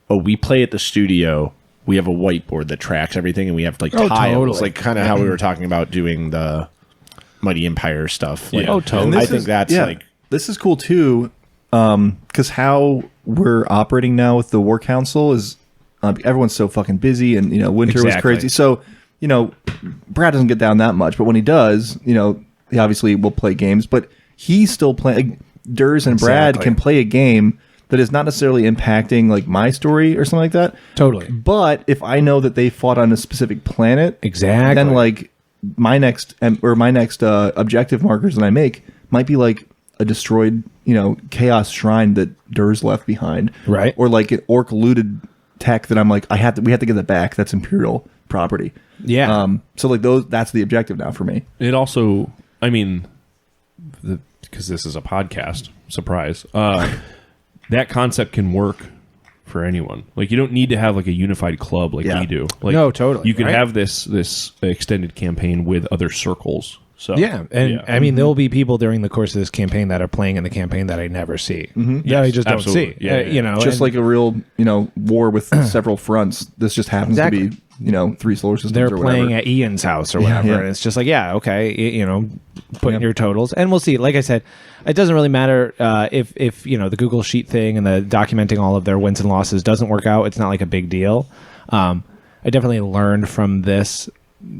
we play at the studio. We have a whiteboard that tracks everything, and we have like tiles,
totally.
like kind of how we were talking about doing the Mighty Empire stuff. Like,
Oh,
totally.
And
I
this
think
is-
that's like
this is cool too, because how we're operating now with the War Council is everyone's so fucking busy, and winter was
Exactly.
crazy. So Brad doesn't get down that much, but when he does, he obviously will play games, but he's still playing. Durs and Brad
Exactly.
can play a game that is not necessarily impacting like my story or something like that.
Totally.
But if I know that they fought on a specific planet,
Exactly.
then like my next objective markers that I make might be like a destroyed, chaos shrine that Durs left behind,
Right.
Or like an orc looted tech that I'm like, we have to get that back. That's Imperial property.
Yeah.
So like that's the objective now for me.
It also, I mean, because this is a podcast, surprise. That concept can work for anyone. Like you don't need to have like a unified club like
Yeah.
we do. Like,
No, totally,
You can
right?
have this extended campaign with other circles. So
Yeah, and I mean, there will be people during the course of this campaign that are playing in the campaign that I never see. That I just don't
absolutely.
see.
Yeah, yeah.
Just
and
like a real, war with several fronts. This just happens to be, 3 solar systems.
they're
or
playing
whatever.
at Ian's house or whatever,
yeah.
and it's just like, yeah, okay, put in
Yep.
your totals, and we'll see. Like I said, it doesn't really matter if the Google Sheet thing and the documenting all of their wins and losses doesn't work out. It's not like a big deal. definitely learned from this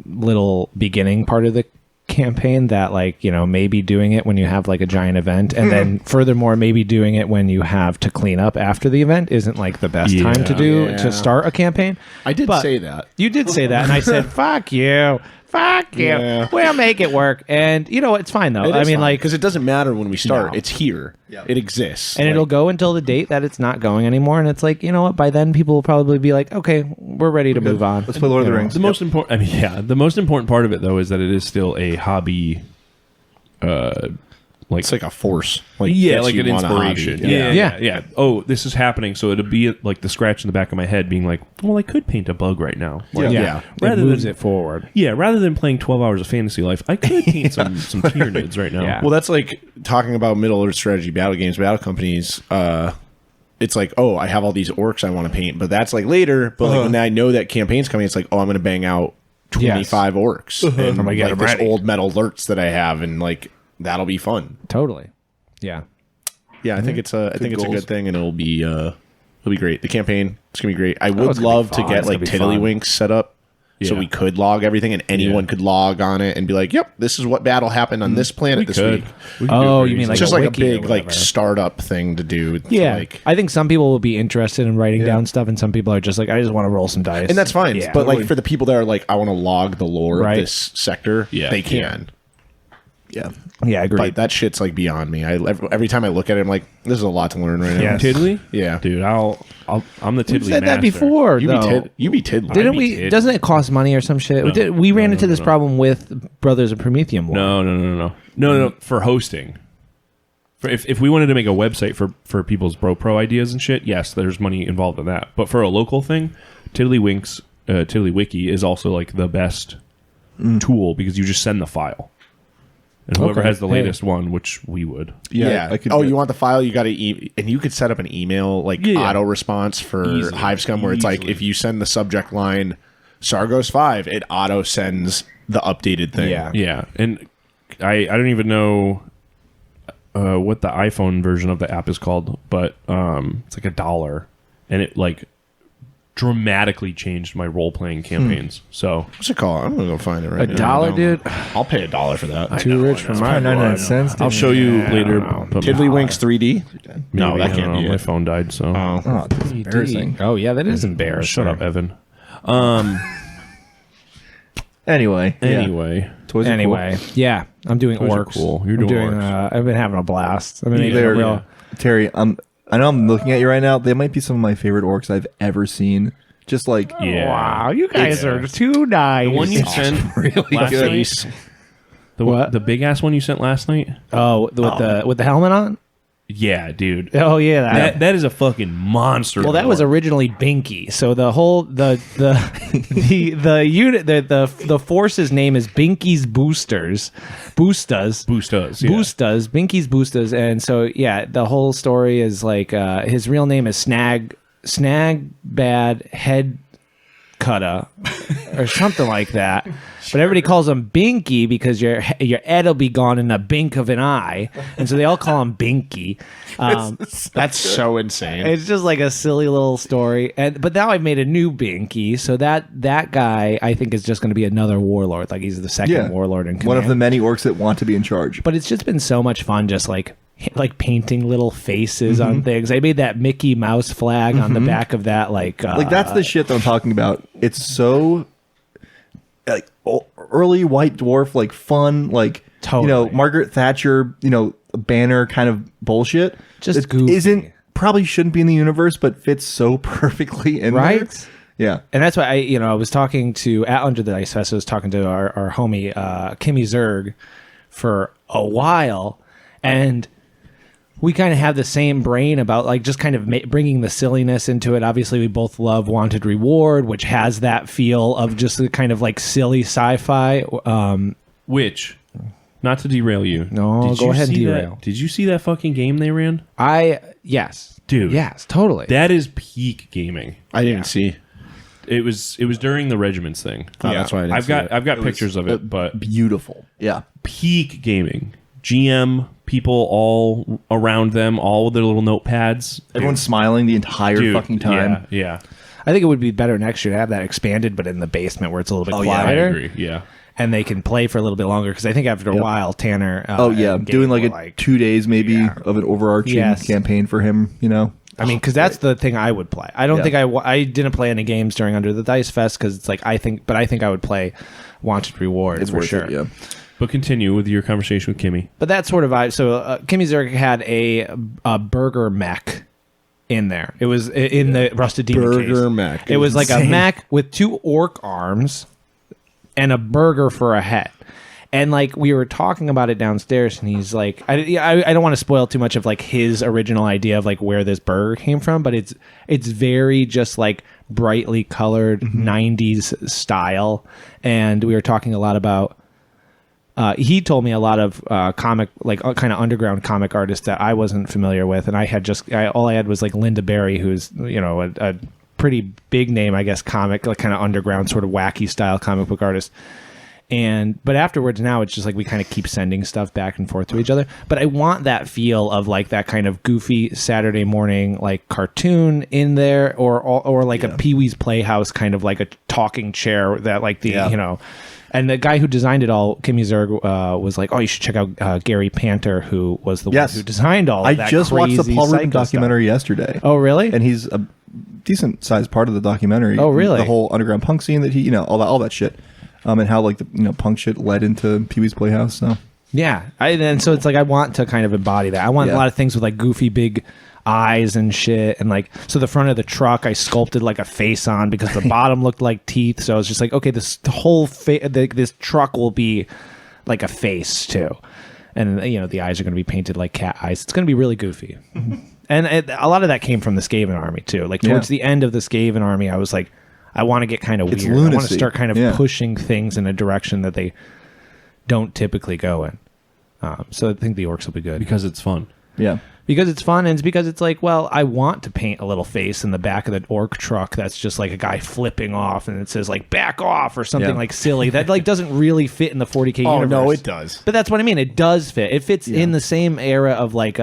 little beginning part of the campaign that, like, you know, maybe doing it when you have like a giant event, and then furthermore maybe doing it when you have to clean up after the event isn't like the best time to start a campaign.
I did
But
say that.
you did say that, and I said fuck you.
Yeah.
We'll make it work. And you know, it's fine though. I mean, like,
because it doesn't matter when we start.
No.
It's here.
Yeah.
It exists.
and it'll go until the date that it's not going anymore. And it's like, you know what? By then, people will probably be like, okay, we're ready to move on.
Let's play Lord of the Rings.
The most important, I mean, yeah, the most important part of it though is that it is still a hobby.
It's like a force.
Like
gets
like
you
an
on a hobby.
inspiration.
Yeah.
Yeah. Oh, this is happening. So it'll be like the scratch in the back of my head being like, well, I could paint a bug right now. Like,
Yeah.
It
Rather
moves
than-
it forward.
Yeah, rather than playing 12 hours of Fantasy Life, I could paint some Tyranids right now.
Yeah.
Well, that's like talking about Middle Earth strategy battle games, battle companies. It's like, oh, I have all these orcs I want to paint, but that's like later. But like when I know that campaign's coming, it's like, oh, I'm going to bang out 25 orcs and
gonna get
like
'em
this
ready.
old metal alerts that I have, and like that'll be fun.
Totally. Yeah.
Yeah, I think it's a I think it's a
goals.
good thing, and it'll be great. The campaign, it's gonna be great. I would
it's gonna be
love to
fun.
get
It's
like
gonna be fun.
Tiddlywinks set up. So
Yeah.
we could log everything, and anyone could log on it and be like, "Yep, this is what battle happened on this planet this week."
We could do
Oh,
it
you mean
easily.
like
It's just
a
like a
wiki or
big like
whatever.
startup thing to do.
Yeah.
like,
I think some people will be interested in writing down stuff, and some people are just like, I just want to roll some dice.
and that's fine.
Yeah.
But like for the people that are like, I want to log the lore
Right.
of this sector,
Yeah.
they can.
Yeah.
yeah, I agree.
But that shit's like beyond me. Every time I look at it, I'm like, this is a lot to learn right now.
Yes.
Tiddly?
Yeah.
Dude, I'm the Tiddly
We've said that
master.
before.
You
though.
be Tiddly.
Didn't
be
we?
Tiddly.
Doesn't it cost money or some shit? We ran into this
no.
problem with Brothers of Prometheum. War.
No, for hosting. If we wanted to make a website for people's pro ideas and shit, yes, there's money involved in that. But for a local thing, Tiddlywinks, Tiddlywiki is also like the best tool because you just send the file. And whoever
Okay.
has the
Hey.
latest one, which we would.
Yeah.
I could
Oh,
do
you
it.
want the file? You got to and you could set up an email like
Yeah.
auto response for
Easily.
Hivescum, where it's like
Easily.
if you send the subject line Sargos 5, it auto sends the updated thing.
Yeah.
Yeah, and I don't even know what the iPhone version of the app is called, but it's like $1, and it like dramatically changed my role playing campaigns. So
What's it called? I'm gonna go find it right now.
$1, dude.
I'll pay $1 for that.
Too rich for my 99 cents.
I'll show you later. But
Tiddlywinks 3D. No,
maybe,
that
I
can't
don't know,
be
my
it.
phone died. So
Oh, that's embarrassing.
Oh yeah, that is embarrassing.
shut up, Evan.
Anyway. yeah.
Anyway,
Toys are
Anyway, yeah, I'm doing
Toys are
orcs.
cool. You're
I'm
doing orcs.
I've been having a blast. I've been
cool.
making a
They're-
real.
Terry, I know I'm looking at you right now. They might be some of my favorite orcs I've ever seen. Just like
yeah.
Wow, you guys are too nice.
The one you sent last
good.
night.
What?
The big ass one you sent last night?
with the helmet on.
Yeah, dude.
Oh yeah,
That is a fucking monster.
well, that was originally Binky. So the whole the unit the force's name is Binky's Boostas.
Boost us. Yeah.
Boostas, Binky's Boostas, and so yeah, the whole story is like his real name is Snag Bad Head Cutta or something like that. But everybody calls him Binky because your head will be gone in a blink of an eye, and so they all call him Binky.
That's so insane.
It's just like a silly little story, but now I've made a new Binky, so that guy I think is just going to be another warlord. Like he's the second warlord in command.
one of the many orcs that want to be in charge.
But it's just been so much fun, just like painting little faces on things. I made that Mickey Mouse flag on the back of that, like
That's the shit that I'm talking about. It's so like early white dwarf, like fun, like
Totally.
Margaret Thatcher, banner kind of bullshit.
Just
it
goofy.
probably shouldn't be in the universe, but fits so perfectly in there.
Right?
Yeah.
And that's why I was talking to at Under the Dice Fest. I was talking to our homie Kimmy Zerg for a while, and we kind of have the same brain about like just kind of bringing the silliness into it. Obviously, we both love Wanted Reward, which has that feel of just the kind of like silly sci-fi.
Which, not to derail you.
No, go
you
ahead and
see
derail.
Did you see that fucking game they ran?
Yes,
Dude.
yes, totally.
That is peak gaming.
I didn't see.
It was during the regiments thing.
Oh, that's why I didn't see it.
I've got pictures of it, but
Beautiful. Yeah.
peak gaming. GM people all around them, all with their little notepads.
Everyone's smiling the entire
Dude,
fucking time.
Yeah.
I think it would be better next year to have that expanded, but in the basement where it's a little bit
I
quieter.
agree. Yeah.
And they can play for a little bit longer because I think after a while, Tanner. And Gabe
doing like
will,
2 days maybe of an overarching campaign for him.
I mean, because that's the thing I would play. I don't think I didn't play any games during Under the Dice Fest because it's like I think I would play Wanted Rewards
It's
for
worth
sure.
it, yeah.
But continue with your conversation with Kimmy.
But that sort of vibe. So Kimmy Zerg had a burger mech in there. It was in the Rusted Demon case.
Burger mech.
It was like a
insane.
mech with 2 orc arms and a burger for a head. And like we were talking about it downstairs, and he's like, I don't want to spoil too much of like his original idea of like where this burger came from, but it's very just like brightly colored 90s style. And we were talking a lot about. He told me a lot of comic, like kind of underground comic artists that I wasn't familiar with, and I had all I had was like Linda Berry, who's a pretty big name, I guess, comic, like kind of underground, sort of wacky style comic book artist. But afterwards, now it's just like we kind of keep sending stuff back and forth to each other. But I want that feel of like that kind of goofy Saturday morning like cartoon in there, or like a Pee Wee's Playhouse kind of like a talking chair that like the And the guy who designed it all, Kimmy Zerg, was like, "Oh, you should check out Gary Panter, who was the one who designed all."
I
that
just watched the Paul Rubin
psycho
documentary yesterday.
Oh, really?
And he's a decent sized part of the documentary.
Oh, really?
The whole underground punk scene that he, all that shit, and how like the punk shit led into Pee Wee's Playhouse. So
yeah, and so it's like I want to kind of embody that. I want a lot of things with like goofy big eyes and shit, and like so the front of the truck I sculpted like a face on because the bottom looked like teeth. So I was just like, okay, this whole this truck will be like a face too, and the eyes are going to be painted like cat eyes. It's going to be really goofy. And a lot of that came from the Skaven army too. Like towards the end of the Skaven army, I was like, I want to get kind of weird. I want to start kind of pushing things in a direction that they don't typically go in. So I think the orcs will be good
Because it's fun.
yeah.
because it's fun, and it's because it's like, well, I want to paint a little face in the back of the orc truck that's just like a guy flipping off, and it says like "back off" or something like silly that like doesn't really fit in the 40K universe.
Oh no, it does.
But that's what I mean. It does fit. It fits in the same era of like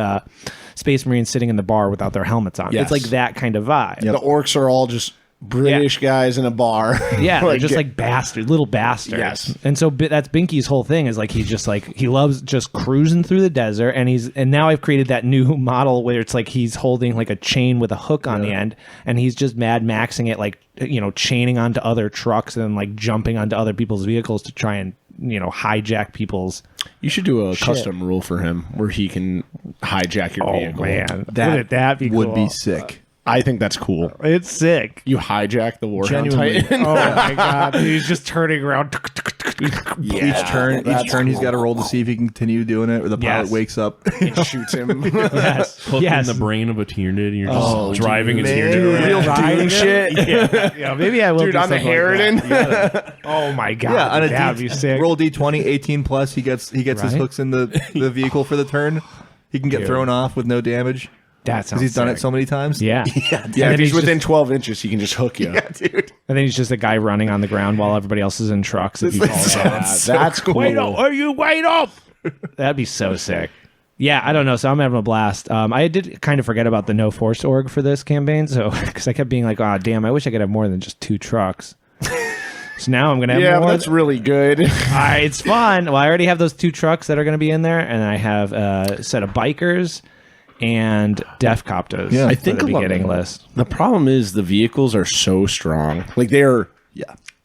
Space Marines sitting in the bar without their helmets on.
Yes.
It's like that kind of vibe.
The orcs are all just British guys in a bar.
Yeah, they're just like bastards, little bastards.
Yes.
And so that's Binky's whole thing is like he's just like he loves just cruising through the desert, and now I've created that new model where it's like he's holding like a chain with a hook on the end, and he's just Mad Maxing it, like chaining onto other trucks and then like jumping onto other people's vehicles to try and hijack people's.
You should do a custom rule for him where he can hijack your vehicle.
Man, wouldn't that be
would
cool?
be sick.
I think that's cool.
It's sick.
You hijack the Warhound
Genuinely.
Titan.
Oh my god, he's just turning around.
Each turn he's got to roll to see if he can continue doing it, or the pilot wakes up.
It shoots him.
Yes,
Hooked in the brain of a Tyranid, and you're just driving a Tyranid around.
Real Doom shit.
Yeah, maybe I will.
Dude,
do
on the
something like
Harridan.
that. Oh my god,
Yeah, on a
that'd be sick.
roll D20, 18 plus. He gets his
Right?
hooks in the vehicle for the turn. He can get thrown off with no damage
That
because
sounds
he's done it
sick.
so many times.
Yeah,
Yeah, if he's within 12 inches, he can just hook you.
Yeah, dude.
and then he's just a guy running on the ground while everybody else is in trucks. If he falls off.
That's cool.
Wait up! That'd be so sick. Yeah, I don't know. So I'm having a blast. I did kind of forget about the No Force org for this campaign, so because I kept being like, "Oh, damn! I wish I could have more than just 2 trucks." So now I'm gonna have
Yeah,
more.
that's really good.
It's fun. Well, I already have those 2 trucks that are going to be in there, and I have a set of bikers and deaf copters.
Yeah.
I
for
think
the
a lot-
beginning list.
The problem is the vehicles are so strong. Like they're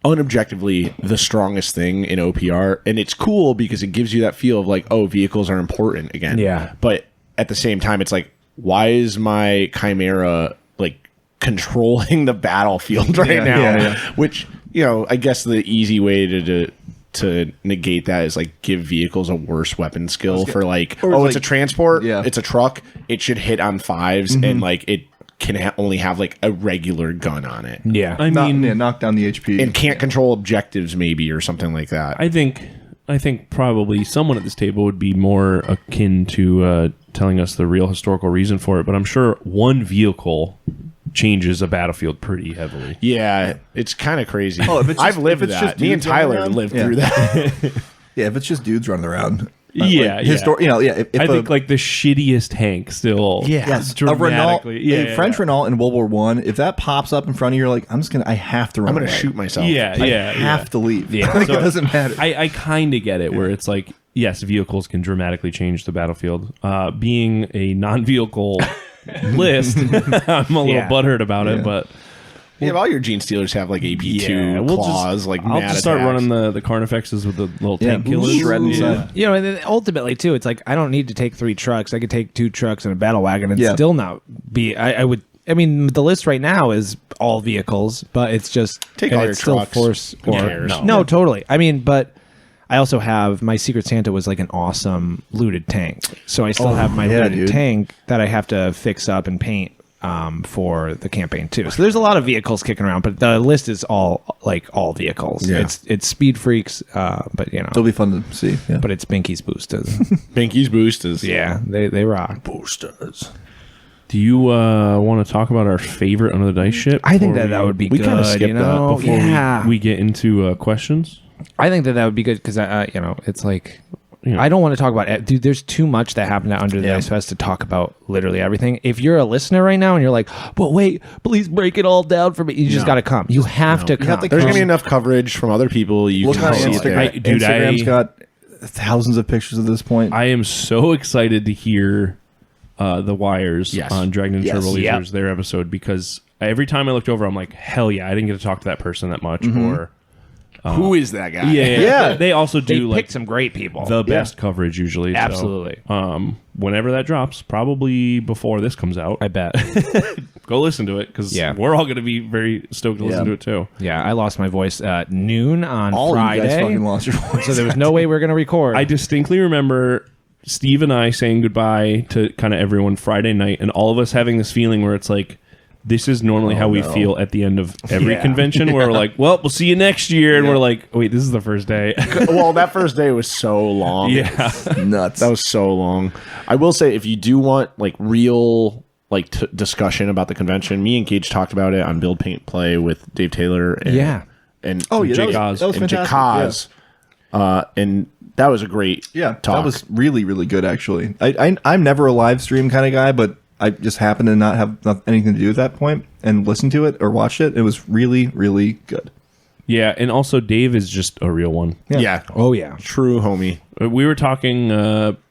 unobjectively the strongest thing in OPR, and it's cool because it gives you that feel of like, oh, vehicles are important again.
Yeah.
But at the same time, it's like, why is my Chimera like controlling the battlefield right now?
yeah.
Which, I guess the easy way to negate that is like give vehicles a worse weapon skill for like,
Or
it's a transport,
Yeah.
it's a truck, it should hit on 5s, and like it can only have like a regular gun on it,
Yeah.
I mean,
Knock down the HP.
and can't control objectives maybe or something like that.
I think probably someone at this table would be more akin to telling us the real historical reason for it, but I'm sure one vehicle changes a battlefield pretty heavily.
Yeah, it's kind of crazy.
Oh, if it's
I've
just-
lived
if it's
that.
just
Me and
dudes running
Tyler
around?
lived
Yeah.
through that.
Yeah, if it's just dudes running around,
Yeah,
You know, yeah. If
I think like the shittiest tank still.
yes, a
dramatically.
Renault, a French Renault in World War One. If that pops up in front of you, you're like, I have to run.
I'm going to
away.
shoot myself.
Yeah,
I have to leave.
Yeah.
Like,
So
it doesn't matter.
I kind of get it where it's like, yes, vehicles can dramatically change the battlefield. Being a non-vehicle list, I'm a little butthurt about it, but
Yeah, all your Gene Stealers have like AP2 claws, like
I'll
mad
just start
attacks.
running the Carnifexes with the little tank killers.
shred inside.
You know, and then ultimately too, it's like I don't need to take 3 trucks. I could take 2 trucks and a battle wagon and still not be. I would. I mean, the list right now is all vehicles, but it's just
Take
and
all your
it's still
trucks.
force
Who
or
cares?
no, totally. I mean, but I also have my Secret Santa was like an awesome looted tank, so I still have my looted
dude.
tank that I have to fix up and paint for the campaign too. So there's a lot of vehicles kicking around, but the list is all vehicles.
Yeah.
It's Speed Freaks, but you know,
It'll be fun to see. Yeah.
but it's Binky's Boosters.
Pinky's Boosters.
Yeah, they rock.
Boosters.
Do you want to talk about our favorite Under the Dice ship?
I think
before
that would be
we
good.
kinda skipped
You know,
that
before
yeah.
we get into questions.
I think that would be good because you know, it's like
Yeah.
I don't want to talk about dude. There's too much that happened at Under the Ice Fest to talk about literally everything. If you're a listener right now and you're like, "But wait, please break it all down for me," you just got to come. You have to come.
There's going to be enough coverage from other people. You
Look
can
on
see it
Instagram.
there.
Instagram's got thousands of pictures at this point.
I am so excited to hear the Wires
Yes.
on Dragon and
Yes.
Turbo
Yep.
Lasers, their episode, because every time I looked over, I'm like, hell yeah, I didn't get to talk to that person that much. Or
Who is that guy?
Yeah.
They also
They
do like
picked some great people.
the best coverage usually. so,
Absolutely.
whenever that drops, probably before this comes out,
I bet.
go listen to it because
Yeah.
we're all going to be very stoked to listen to it too.
Yeah, I lost my voice at noon on
All
Friday,
you guys fucking lost your voice.
so there was no way we were going to record.
I distinctly remember Steve and I saying goodbye to kind of everyone Friday night, and all of us having this feeling where it's like, this is normally how we feel at the end of every convention, where we're like, well, we'll see you next year. And we're like, wait, this is the first day.
Well, that first day was so long.
Yeah.
Nuts.
That was so long. I will say, if you do want like real like discussion about the convention, me and Gage talked about it on Build Paint Play with Dave Taylor. And,
Yeah.
and
Oh, yeah,
Jake
that was
and Jake
fantastic,
Kaz. And that was a great
Yeah,
talk.
that was really, really good, actually. I'm never a live stream kind of guy, but I just happened to not have anything to do at that point and listen to it or watch it. It was really, really good.
Yeah. And also, Dave is just a real one.
yeah.
Oh yeah.
True homie.
We were talking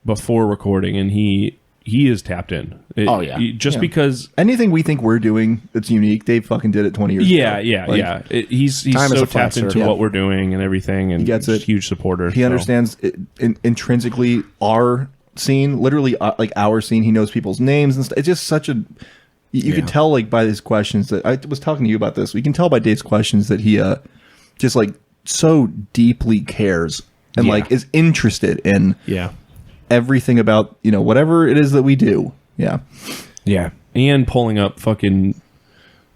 before recording, and he is tapped in.
Oh, yeah.
Because.
Anything we think we're doing that's unique, Dave fucking did it 20 years
Yeah,
ago.
yeah,
Like,
yeah. He's
time is
so
a flat
tapped into
circle.
what we're doing and everything, and
gets it.
Huge supporter.
He understands intrinsically our scene, literally like our scene. He knows people's names and stuff. It's just such a. You could tell like by his questions that I was talking to you about this. We can tell by Dave's questions that he just like so deeply cares and like is interested in
Yeah.
everything about whatever it is that we do. Yeah.
Yeah.
And pulling up fucking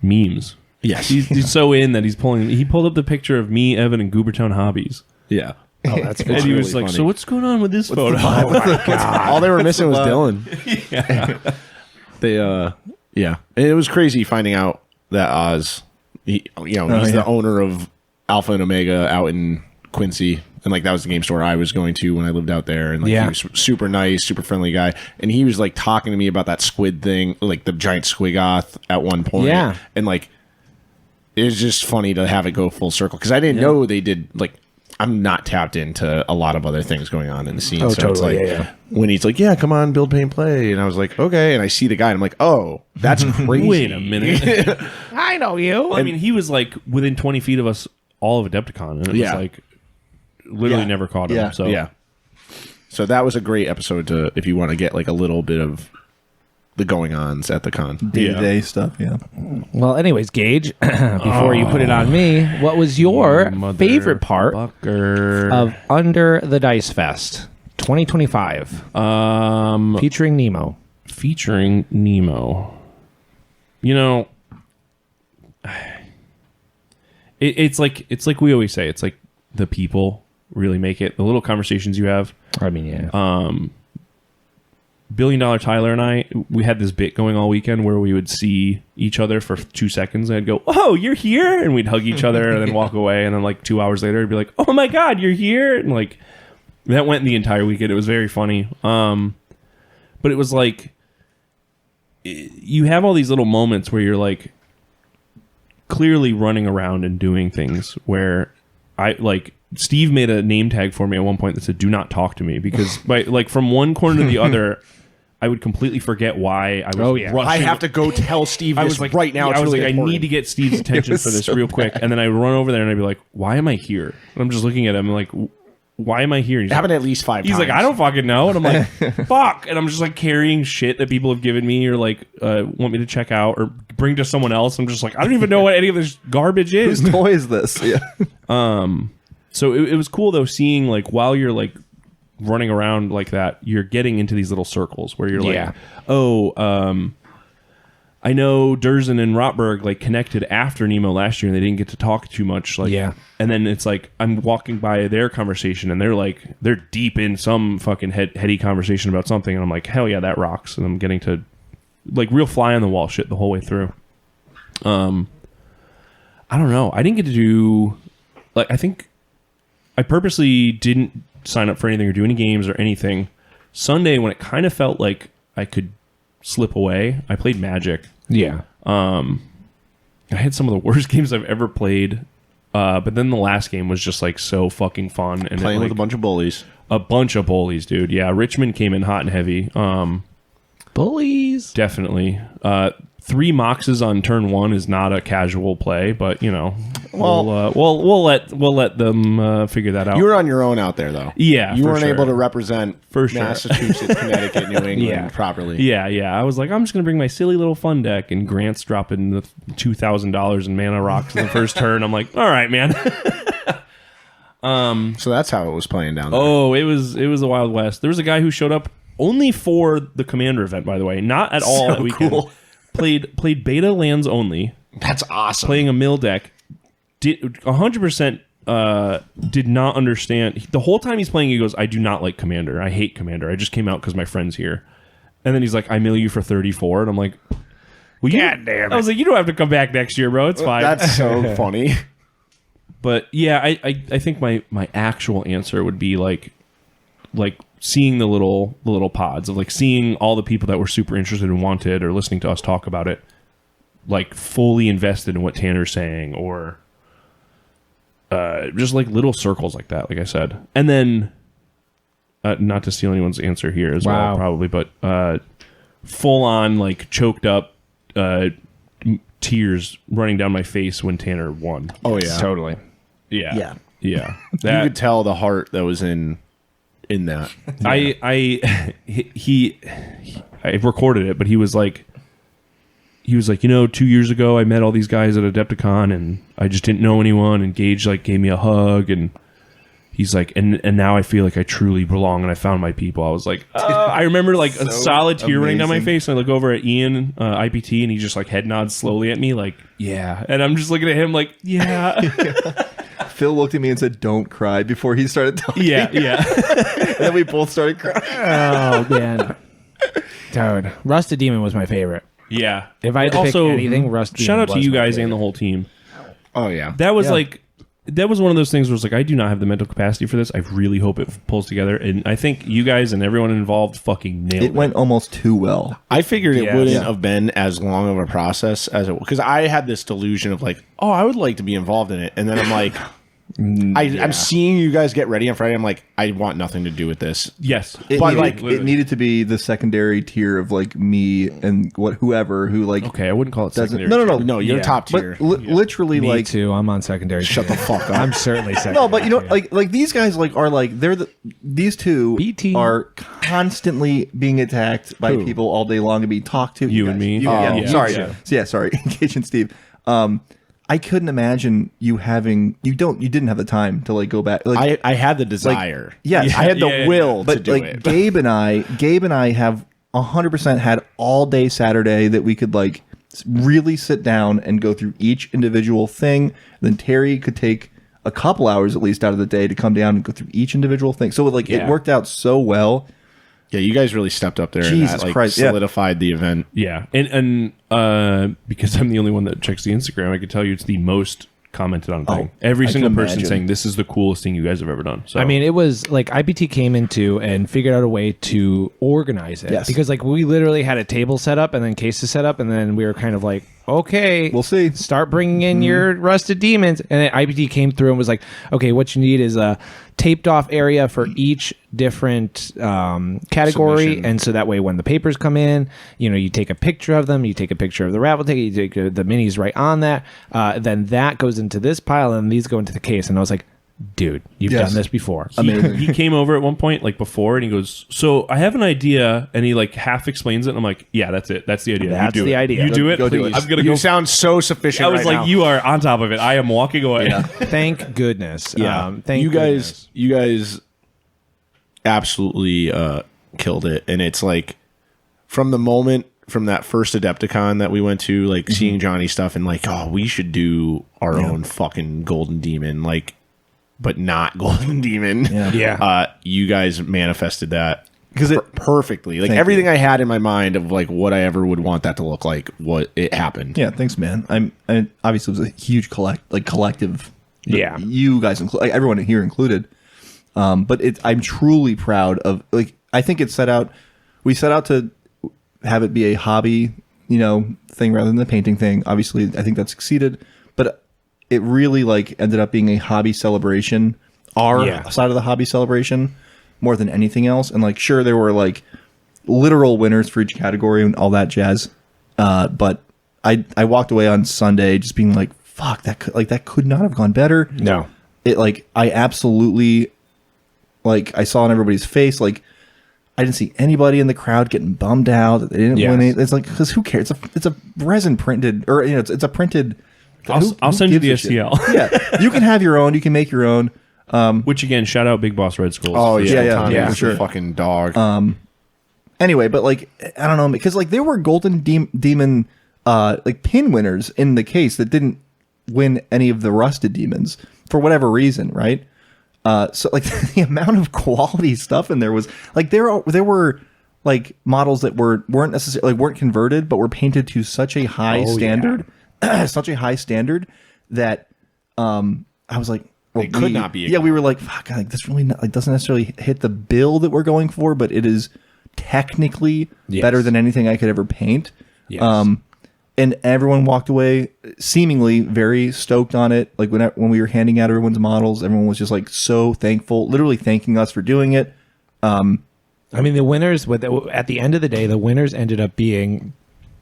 memes.
Yes.
He's so in that he pulled up the picture of me, Evan, and Goobertown Hobbies.
Yeah. Oh, that's
And he was like, so what's going on with this photo?
all they were missing was Dylan. They yeah. And it was crazy finding out that Oz he's the owner of Alpha and Omega out in Quincy. And like that was the game store I was going to when I lived out there, and like he was super nice, super friendly guy. And he was like talking to me about that squid thing, like the giant squigoth at one point.
Yeah.
And like it was just funny to have it go full circle because I didn't know they did like I'm not tapped into a lot of other things going on in the scene.
Oh,
so it's
totally.
like
Yeah.
when he's like, yeah, come on, build, paint, play. And I was like, okay. And I see the guy and I'm like, oh, that's crazy.
Wait a minute.
I know you.
I mean, he was like within 20 feet of us, all of Adepticon, and it was like literally never caught him.
Yeah.
So
Yeah. So that was a great episode to, if you want to get like a little bit of the going ons at the con.
Day-to-day stuff. Yeah.
Well, anyways, Gage, before you put it on me, what was your favorite part of Under the Dice Fest 2025 featuring Nemo?
Featuring Nemo. It's like we always say. It's like the people really make it. The little conversations you have.
I mean, yeah.
$Billion Tyler and I, we had this bit going all weekend where we would see each other for 2 seconds and I'd go, oh, you're here? And we'd hug each other and then walk away. And then like 2 hours later, it'd be like, oh my God, you're here. And like, That went the entire weekend. It was very funny. But it was like you have all these little moments where you're like clearly running around and doing things where Steve made a name tag for me at one point that said "Do not talk to me" because from one corner to the other, I would completely forget why I was rushing.
I have to go tell Steve this right now.
I was
really
like,
important.
I need to get Steve's attention for this real quick, and then I run over there and I'd be like, "Why am I here?" And I'm just looking at him like, "Why am I here?"
It happened at least 5 times.
He's like, "I don't fucking know," and I'm like, "Fuck!" And I'm just like carrying shit that people have given me or like want me to check out or bring to someone else. I'm just like, I don't even know what any of this garbage is.
Whose toy is this? Yeah.
So it was cool though, seeing like while you're like running around like that, you're getting into these little circles where you're like, I know Durzen and Rotberg like connected after Nemo last year and they didn't get to talk too much. Like, and then it's like I'm walking by their conversation and they're deep in some fucking heady conversation about something, and I'm like, hell yeah, that rocks. And I'm getting to like real fly on the wall shit the whole way through. I don't know. I didn't get to do like I think I purposely didn't sign up for anything or do any games or anything. Sunday, when it kind of felt like I could slip away, I played Magic.
Yeah.
I had some of the worst games I've ever played, but then the last game was just like so fucking fun. And
playing with a bunch of bullies.
A bunch of bullies, dude. Yeah, Richmond came in hot and heavy.
Bullies.
Definitely. 3 Moxes on turn 1 is not a casual play, but you know, we'll let them figure that out.
You were on your own out there, though.
Yeah,
you
for
weren't
sure.
able to represent
For sure.
Massachusetts, Connecticut, New England properly.
Yeah. I was like, I'm just gonna bring my silly little fun deck, and Grant's dropping the $2,000 in mana rocks in the first turn. I'm like, all right, man.
So that's how it was playing down there.
Oh, it was a Wild West. There was a guy who showed up only for the Commander event, by the way, not at all
So
that weekend.
cool.
Played beta lands only.
That's awesome.
Playing a mill deck. Did 100% did not understand. The whole time he's playing, he goes, I do not like Commander. I hate Commander. I just came out because my friend's here. And then he's like, I mill you for 34. And I'm like, well,
God damn it.
I was like, you don't have to come back next year, bro. It's fine.
That's so funny.
But yeah, I think my actual answer would be like seeing the little pods of like seeing all the people that were super interested and wanted or listening to us talk about it, like fully invested in what Tanner's saying, or just like little circles like that, like I said. And then not to steal anyone's answer here as well, probably, but full on like choked up tears running down my face when Tanner won.
Oh yeah,
Totally.
Yeah.
You could tell the heart that was in that.
I recorded it, but he was like, 2 years ago I met all these guys at Adepticon and I just didn't know anyone, and Gage like gave me a hug, and he's like, and now I feel like I truly belong and I found my people. I was like, I remember like a solid tear running down my face, and I look over at Ian, IPT, and he just like head nods slowly at me like, yeah. And I'm just looking at him like, yeah.
Phil looked at me and said, "Don't cry," before he started talking.
Yeah.
And then we both started crying.
Oh, man. Dude, Rusted Demon was my favorite.
Yeah.
If I had to pick anything, Rusted Demon
shout out to
was
you
my
guys
favorite.
and the whole team.
Oh yeah,
That was that was one of those things where it's like, I do not have the mental capacity for this. I really hope it pulls together. And I think you guys and everyone involved fucking nailed it.
It went almost too well.
I figured it wouldn't
Yeah.
have been as long of a process as it, because I had this delusion of like, oh, I would like to be involved in it, and then I'm like, I'm seeing you guys get ready on Friday. I'm like, I want nothing to do with this.
Yes.
It
But,
needed,
like,
it needed to be the secondary tier of like me and whoever who like
Okay, I wouldn't call it
doesn't.
secondary.
No,
No, you're
Yeah.
top tier.
But literally
Me
like
too. I'm on secondary.
Shut the fuck up.
I'm certainly secondary.
no, but you know, like these guys like are like these two
BT.
are constantly being attacked by
Who?
people all day long and being talked to.
You and
guys.
me?
Yeah,
yeah.
sorry.
Yeah.
Sorry, Gage and Steve. I couldn't imagine you didn't have the time to like go back. Like,
I had the desire.
yes.
I had the
Yeah.
will
but
to do
like
it.
Gabe and I have 100% had all day Saturday that we could like really sit down and go through each individual thing. Then Terry could take a couple hours at least out of the day to come down and go through each individual thing. So like it worked out so well.
Yeah, you guys really stepped up there.
Jesus
and that, like,
Christ, yeah.
solidified the event.
Yeah. And because I'm the only one that checks the Instagram, I can tell you it's the most commented on a thing. Every
I
single
can
person
imagine.
saying this is the coolest thing you guys have ever done. So
I mean, it was like IPT came into and figured out a way to organize it.
Yes.
Because like we literally had a table set up and then cases set up, and then we were kind of like, okay,
We'll see.
Start bringing in your rusted demons. And then IPT came through and was like, okay, what you need is a taped off area for each different category.
Submission.
And so that way when the papers come in, you take a picture of them, you take a picture of the raffle ticket, you take the minis right on that. Then that goes into this pile and these go into the case. And I was like, dude, you've
Yes.
done this before.
he came over at one point, like before, and he goes, "So I have an idea," and he like half explains it. And I'm like, "Yeah, that's it. That's the idea.
That's
you do
the
it.
idea.
You do it.
Go do
please.
it.
I'm gonna
You
go."
sound so sufficient.
I was
right
like,
now.
"You are on top of it. I am walking away."
Yeah.
Thank goodness.
Yeah,
Thank
you
goodness.
guys absolutely killed it, and it's like from that first Adepticon that we went to, like seeing Johnny stuff and like, oh, we should do our own fucking golden demon, like, but not golden demon.
Yeah.
You guys manifested that
Because it
perfectly. Like
Thank
everything I had in my mind of like what I ever would want that to look like, what it happened.
Yeah, thanks, man. I obviously it was a huge collective.
Yeah.
You guys, like everyone here included. But I'm truly proud of, like, I think we set out to have it be a hobby, thing rather than the painting thing. Obviously, I think that succeeded, but it really like ended up being a hobby celebration, our side of the hobby celebration more than anything else. And like, sure, there were like literal winners for each category and all that jazz. But I walked away on Sunday just being like, fuck, that could not have gone better.
No.
It like, I absolutely, like, I saw in everybody's face, like, I didn't see anybody in the crowd getting bummed out that they didn't win it. It's like, because who cares? It's a resin printed, or it's a printed.
I'll send you the
gives a shit?
STL.
Yeah, you can have your own. You can make your own.
Which again, shout out Big Boss Red Skulls.
Oh yeah,
Yeah,
Tommy
yeah,
was
for
a
sure.
fucking dog.
Anyway, but like, I don't know, because like there were golden demon like pin winners in the case that didn't win any of the rusted demons for whatever reason, right? So like the amount of quality stuff in there was like there were like models that weren't necessarily like weren't converted but were painted to such a high standard, such a high standard that I was like, well,
It could not be
Yeah, we were like, fuck, like this really not, like doesn't necessarily hit the bill that we're going for, but it is technically better than anything I could ever paint.
Yes.
And everyone walked away seemingly very stoked on it. Like when we were handing out everyone's models, everyone was just like so thankful, literally thanking us for doing it.
I mean, the winners, at the end of the day, the winners ended up being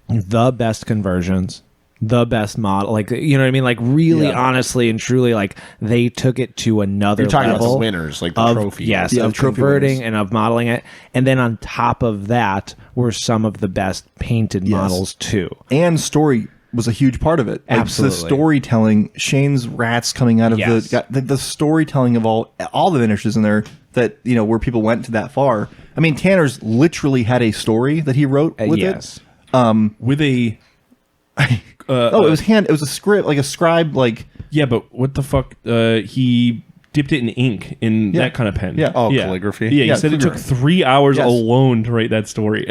the best conversions, the best model. Like, you know what I mean? Like, really, honestly and truly, like, they took it to another
You're talking
level.
about the winners, like the
of,
trophy.
Yes,
Yeah,
of
the trophy
converting
winners.
and of modeling it. And then on top of that were some of the best painted models, too.
And story was a huge part of it. Like,
Absolutely.
the storytelling, Shane's rats coming out of
Yes.
the storytelling of all the finishes in there that, where people went to that far. I mean, Tanner's literally had a story that he wrote with
yes.
it.
With a
It was a script, like a scribe, like
yeah, but what the fuck? He dipped it in ink in that kind of pen.
Yeah.
Oh, calligraphy?
Yeah, he
Yeah,
said it took
calligraphy.
3 hours
Yes.
alone to write that story.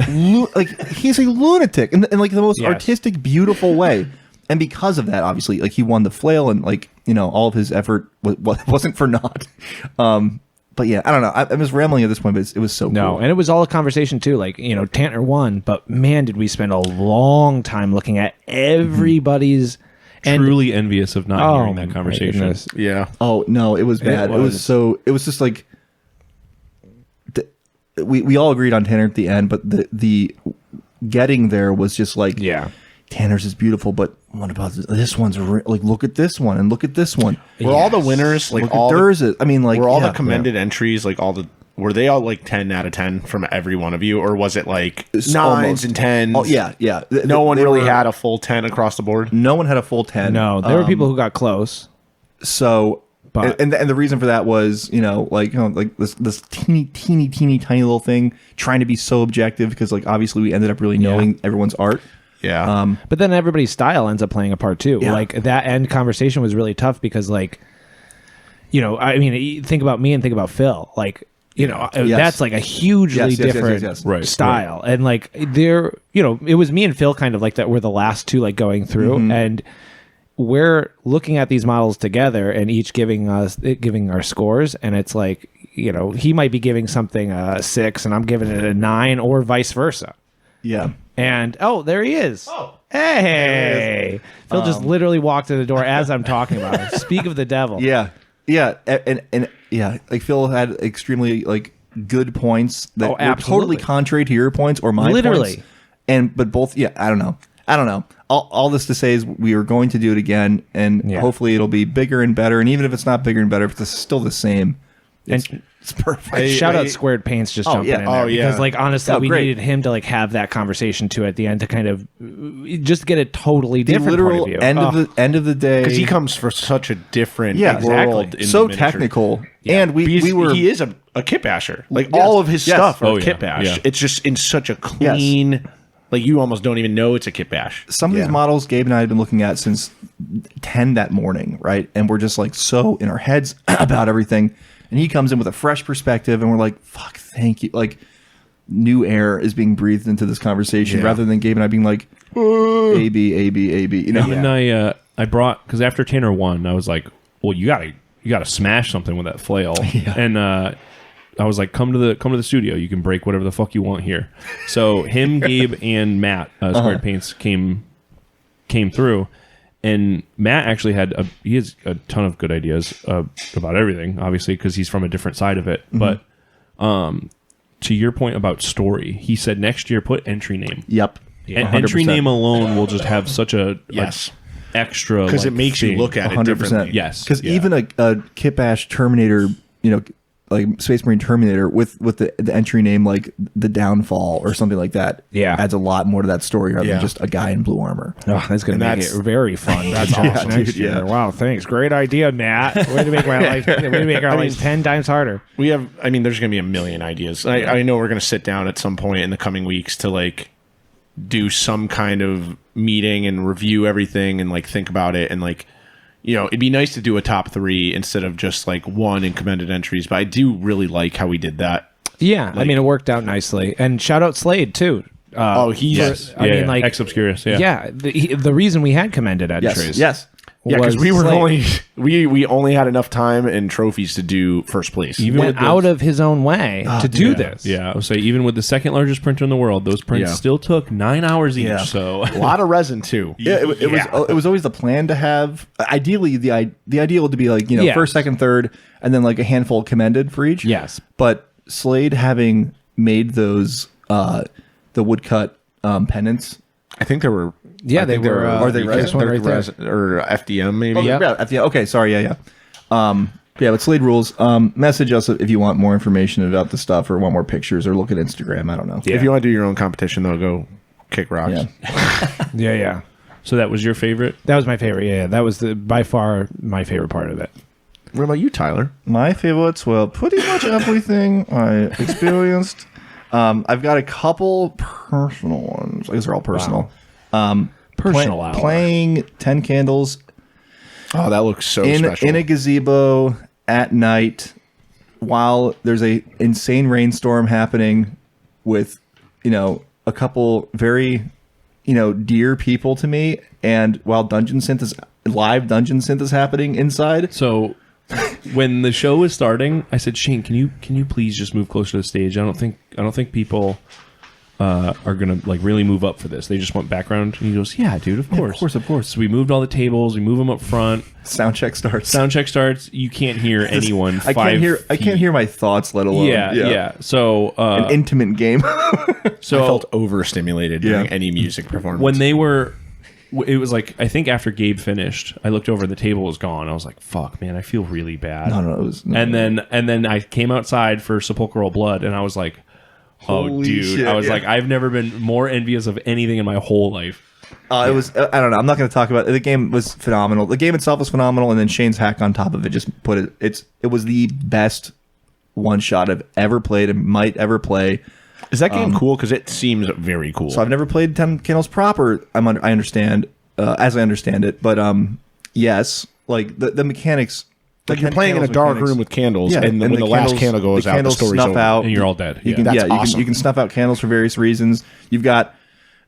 like he's a lunatic in like the most
Yes.
artistic, beautiful way. And because of that, obviously, like he won the flail, and like all of his effort wasn't for naught. But yeah, I don't know. I'm just rambling at this point, but it was so
No,
cool.
and it was all a conversation too. Like, Tanner won, but man, did we spend a long time looking at everybody's and
Truly envious of not hearing that
my
conversation.
goodness.
Yeah.
Oh no, it was bad. It was just like we all agreed on Tanner at the end, but the getting there was just like, Tanner's is beautiful, but what about this one's like? Look at this one and look at this one.
Were all the winners like
Look
all
at
the,
theirs. I mean, like
were all
yeah,
the commended entries like were they all like 10 out of 10 from every one of you, or was it like
It's
9s
almost.
and 10s?
Oh yeah.
No one
They
really
were-
had a full 10 across the board.
No one had a full 10.
No, there were people who got close.
So,
But-
and the reason for that was, like this teeny tiny little thing, trying to be so objective because like obviously we ended up really knowing everyone's art.
Yeah.
But then everybody's style ends up playing a part too.
Yeah.
Like that end conversation was really tough because like, I mean, you think about me and think about Phil. Like, that's like a hugely different
yes.
Right,
style. And like it was me and Phil kind of like that were the last two like going through. And we're looking at these models together and each giving our scores, and it's like, you know, he might be giving something a 6 and I'm giving it a 9, or vice versa.
Yeah.
And there he is. Hey, Phil just literally walked in the door as I'm talking about it. Speak of the devil.
Yeah. And yeah, like Phil had extremely like good points that were
absolutely.
totally contrary to your points or my
Literally.
points. But both, I don't know. All this to say is we are going to do it again, and hopefully it'll be bigger and better. And even if it's not bigger and better, if it's still the same, it's perfect.
Shout out Squared Paints just jumping in there. Because like honestly, we needed him to like have that conversation too at the end to kind of just get a totally
The
different
literal
point of view.
end of the day,
because he comes from such a different
exactly.
world. In
So
the miniature.
technical, and we were.
He is a kit basher. Like all of his stuff are kit bash.
Yeah.
It's just in such a clean. Like you almost don't even know it's a kit bash.
Some of these models Gabe and I had been looking at since 10 that morning, right? And we're just like so in our heads about everything. And he comes in with a fresh perspective, and we're like, fuck, thank you. Like, new air is being breathed into this conversation rather than Gabe and I being like, A, B, A, B, A, B. You know?
And I brought, because after Tanner won, I was like, well, you gotta smash something with that flail. And I was like, come to the studio. You can break whatever the fuck you want here. So him, Gabe, and Matt, Squared Paints came through. And Matt actually he has a ton of good ideas about everything, obviously, because he's from a different side of it. But to your point about story, he said next year put entry name.
Yep.
And entry name alone will just have such a extra,
because it makes you look at it
100%.
differently.
Yes,
Because even a Kit Bash Terminator, you know, like Space Marine Terminator with the entry name like the Downfall or something like that, adds a lot more to that story rather than just a guy in blue armor.
Oh, that's going to make it very fun. That's awesome. Next year. Wow, thanks. Great idea, Matt. Way to make our life 10 times harder.
There's going to be a million ideas. I know we're going to sit down at some point in the coming weeks to like do some kind of meeting and review everything and like think about it, and like, you know, it'd be nice to do a top 3 instead of just like one in commended entries, but I do really like how we did that.
Yeah, I mean, it worked out nicely. And shout out Slade too.
Ex Obscurus.
The reason we had commended entries.
Yes.
Yeah, because we were
Slade
we only had enough time and trophies to do first place.
Even
went out of his own way to do this.
Yeah, I would say even with the second largest printer in the world, those prints still took 9 hours each.
Yeah.
So
a lot of resin too.
It was always the plan to have ideally the ideal would be like, you know, first, second, third, and then like a handful commended for each.
Yes.
But Slade having made those the woodcut pennants.
I think there were.
Yeah, they were.
Are they resin?
Right there.
Or FDM maybe?
Yeah. Okay, sorry. Yeah. But Slade rules. Message us if you want more information about the stuff or want more pictures or look at Instagram. I don't know.
Yeah. If you want to do your own competition, though, go kick rocks.
Yeah.
So that was your favorite?
That was my favorite. Yeah, that was by far my favorite part of it.
What about you, Tyler?
My favorites, well, pretty much everything I experienced. I've got a couple personal ones. I guess they're all personal.
Personal hour.
Playing 10 Candles
Oh, that looks so special.
in a gazebo at night while there's a insane rainstorm happening with, you know, a couple very, you know, dear people to me, and while live dungeon synth is happening inside.
So when the show was starting, I said, Shane, can you please just move closer to the stage? I don't think people are gonna like really move up for this. They just want background. And he goes, yeah, dude, of course.
Of course.
So we moved all the tables. We move them up front.
Sound check starts.
You can't hear anyone.
I can't hear my thoughts, let alone.
Yeah. So
an intimate game.
So I felt overstimulated during any music performance.
When it was like, I think after Gabe finished, I looked over and the table was gone. I was like, fuck, man, I feel really bad. And then I came outside for Sepulchral Blood, and I was like, oh,
holy
dude.
shit,
I was like, I've never been more envious of anything in my whole life.
It was, I don't know. I'm not going to talk about it. The game was phenomenal. The game itself was phenomenal, and then Shane's hack on top of it just put it. It was the best one shot I've ever played and might ever play.
Is that game cool? Because it seems very cool.
So I've never played 10 Candles proper. I understand, as I understand it, but yes, like the mechanics.
Like you're playing in a dark room with candles, and when the last candle goes out, the story's over.
Out,
and you're all dead.
You can snuff out candles for various reasons. You've got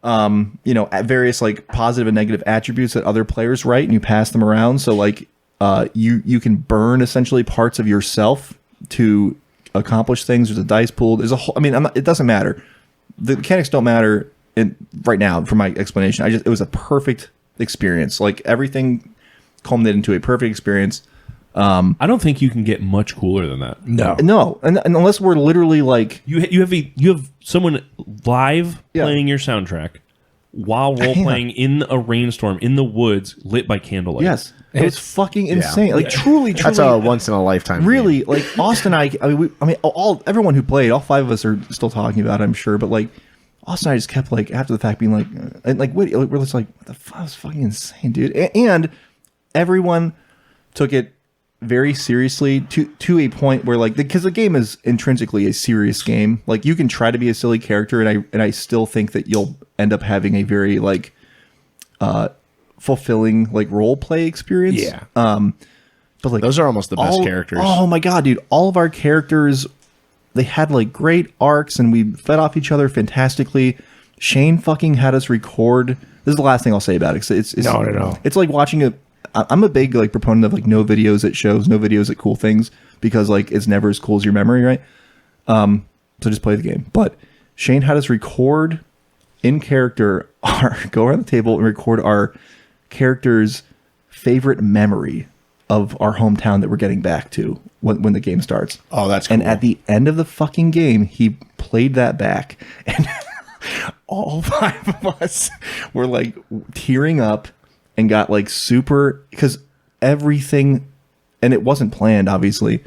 At various like positive and negative attributes that other players write, and you pass them around. So like you can burn essentially parts of yourself to accomplish things. There's a dice pool. There's a whole. I mean, it doesn't matter. The mechanics don't matter right now for my explanation. It was a perfect experience. Like everything culminated into a perfect experience.
I don't think you can get much cooler than that.
No, and unless we're literally like
You have someone live playing your soundtrack while role playing in a rainstorm in the woods lit by candlelight.
yes, it was fucking insane. Like truly,
That's a once in a lifetime.
really
game.
like Austin and everyone who played, all 5 of us are still talking about it, I'm sure, but like Austin and I just kept like after the fact being like and like we're just like what the fuck, that was fucking insane, dude. And everyone took it very seriously to a point where like because the game is intrinsically a serious game. Like you can try to be a silly character, and I still think that you'll end up having a very like fulfilling like role play experience.
Yeah.
But like
those are almost the best characters.
Oh my god, dude! All of our characters, they had like great arcs, and we fed off each other fantastically. Shane fucking had us record. This is the last thing I'll say about it. It's
No.
It's like watching a. I'm a big like proponent of like no videos at shows, no videos at cool things, because like it's never as cool as your memory, right? So just play the game. But Shane had us record in character, go around the table and record our character's favorite memory of our hometown that we're getting back to when the game starts.
Oh, that's cool.
And at the end of the fucking game, he played that back, and all 5 of us were like tearing up and got like super, because everything, and it wasn't planned, obviously.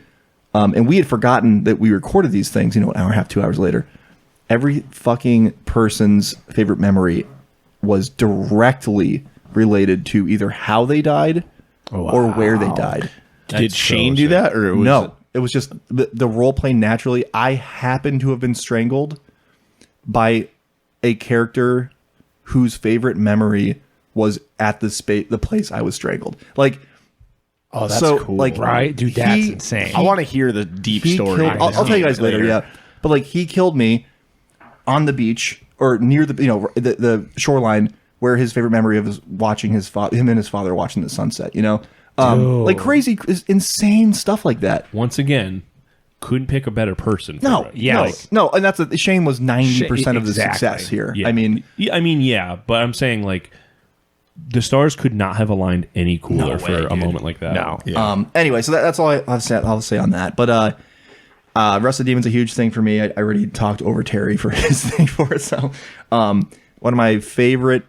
And we had forgotten that we recorded these things, an hour and a half, 2 hours later. Every fucking person's favorite memory was directly related to either how they died or where they died.
Did Shane do that, or
It was just the role play naturally. I happened to have been strangled by a character whose favorite memory was at the place I was strangled. Like,
oh, that's
so,
cool.
like,
Right? Dude, that's insane.
I want to hear the deep
he
story.
killed- I'll tell you guys later. Yeah, but like he killed me on the beach or near the the shoreline where his favorite memory of is watching him and his father watching the sunset. Like crazy, insane stuff like that.
Once again, couldn't pick a better person. For
No,
it.
no, and that's Shane was 90% of the
Exactly.
success here.
Yeah.
I mean,
yeah, but I'm saying like the stars could not have aligned any cooler for a moment like that.
No.
Anyway, so that's all I'll say on that. But Rust of Demon's a huge thing for me. I already talked over Terry for his thing for it. So one of my favorite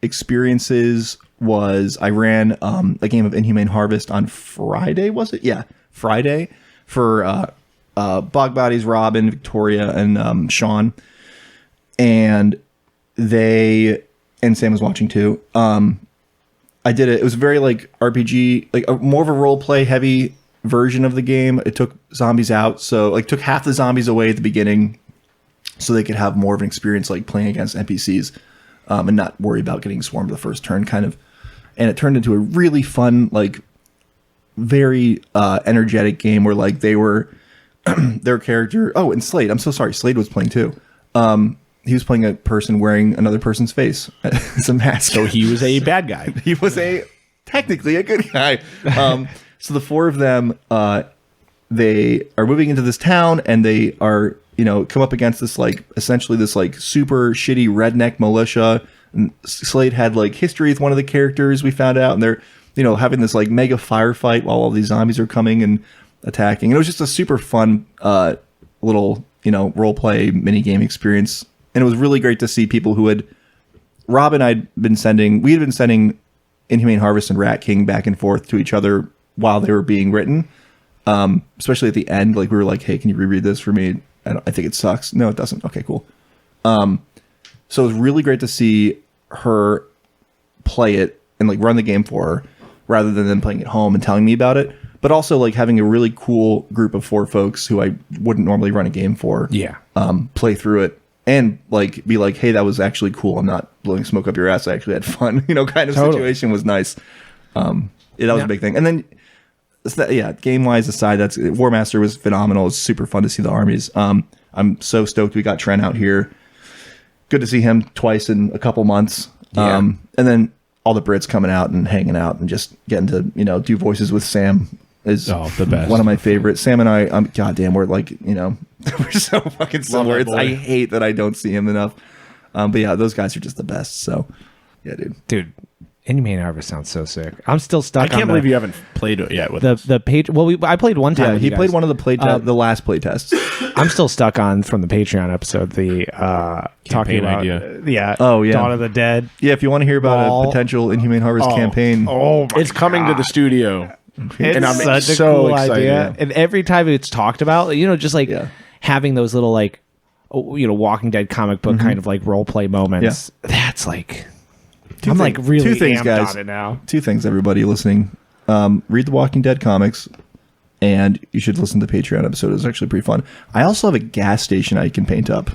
experiences was I ran a game of Inhumane Harvest on Friday, was it? Yeah, Friday for Bog Bodies, Robin, Victoria, and Sean. And Sam was watching too. I did it. It was very like RPG, like more of a role play heavy version of the game. It took zombies out, so like took half the zombies away at the beginning, so they could have more of an experience like playing against NPCs, and not worry about getting swarmed the first turn, kind of. And it turned into a really fun, like very energetic game where like they were their character. Oh, and Slade. I'm so sorry. Slade was playing too. He was playing a person wearing another person's face as a mask.
So he was a bad guy.
He was technically a good guy. So the 4 of them, they are moving into this town, and they are, come up against this like essentially this like super shitty redneck militia. And Slade had like history with one of the characters we found out, and they're having this like mega firefight while all these zombies are coming and attacking. And it was just a super fun little role play mini game experience. And it was really great to see people who Rob and we had been sending Inhumane Harvest and Rat King back and forth to each other while they were being written. Especially at the end, like we were like, hey, can you reread this for me? I think it sucks. No, it doesn't. Okay, cool. So it was really great to see her play it and like run the game for her rather than them playing at home and telling me about it. But also like having a really cool group of 4 folks who I wouldn't normally run a game for.
Yeah.
Play through it. And like be like, hey, that was actually cool. I'm not blowing smoke up your ass. I actually had fun. Kind of situation was nice. That was a big thing. And then, game wise aside, that's War Master was phenomenal. It was super fun to see the armies. I'm so stoked we got Trent out here. good to see him twice in a couple months.
Yeah.
And then all the Brits coming out and hanging out and just getting to, do voices with Sam is
the best.
one of my favorites. Sam and I, goddamn, we're like, we're so fucking similar.
that boy.
I hate that I don't see him enough. But yeah, those guys are just the best. So yeah,
Dude, Inhumane Harvest sounds so sick. I'm still stuck.
I can't believe you haven't played it yet with us.
the page. Well, I played one time.
Yeah,
with
he
you
played
guys.
one of the last play tests.
I'm still stuck on from the Patreon episode. The talking
Campaign
about
idea.
yeah.
Oh, yeah.
Dawn of the Dead.
Yeah, if you want to hear about
All-
a potential Inhumane Harvest campaign,
It's coming to the studio.
It's
And I'm
such a
so
cool
excited.
idea. And every time it's talked about, just like
Yeah.
having those little like, Walking Dead comic book kind of like role play moments. That's like, I'm like really
two things,
amped
guys.
on it now.
Two things, everybody listening. Read the Walking Dead comics, and you should listen to the Patreon episode. It's actually pretty fun. I also have a gas station I can paint up.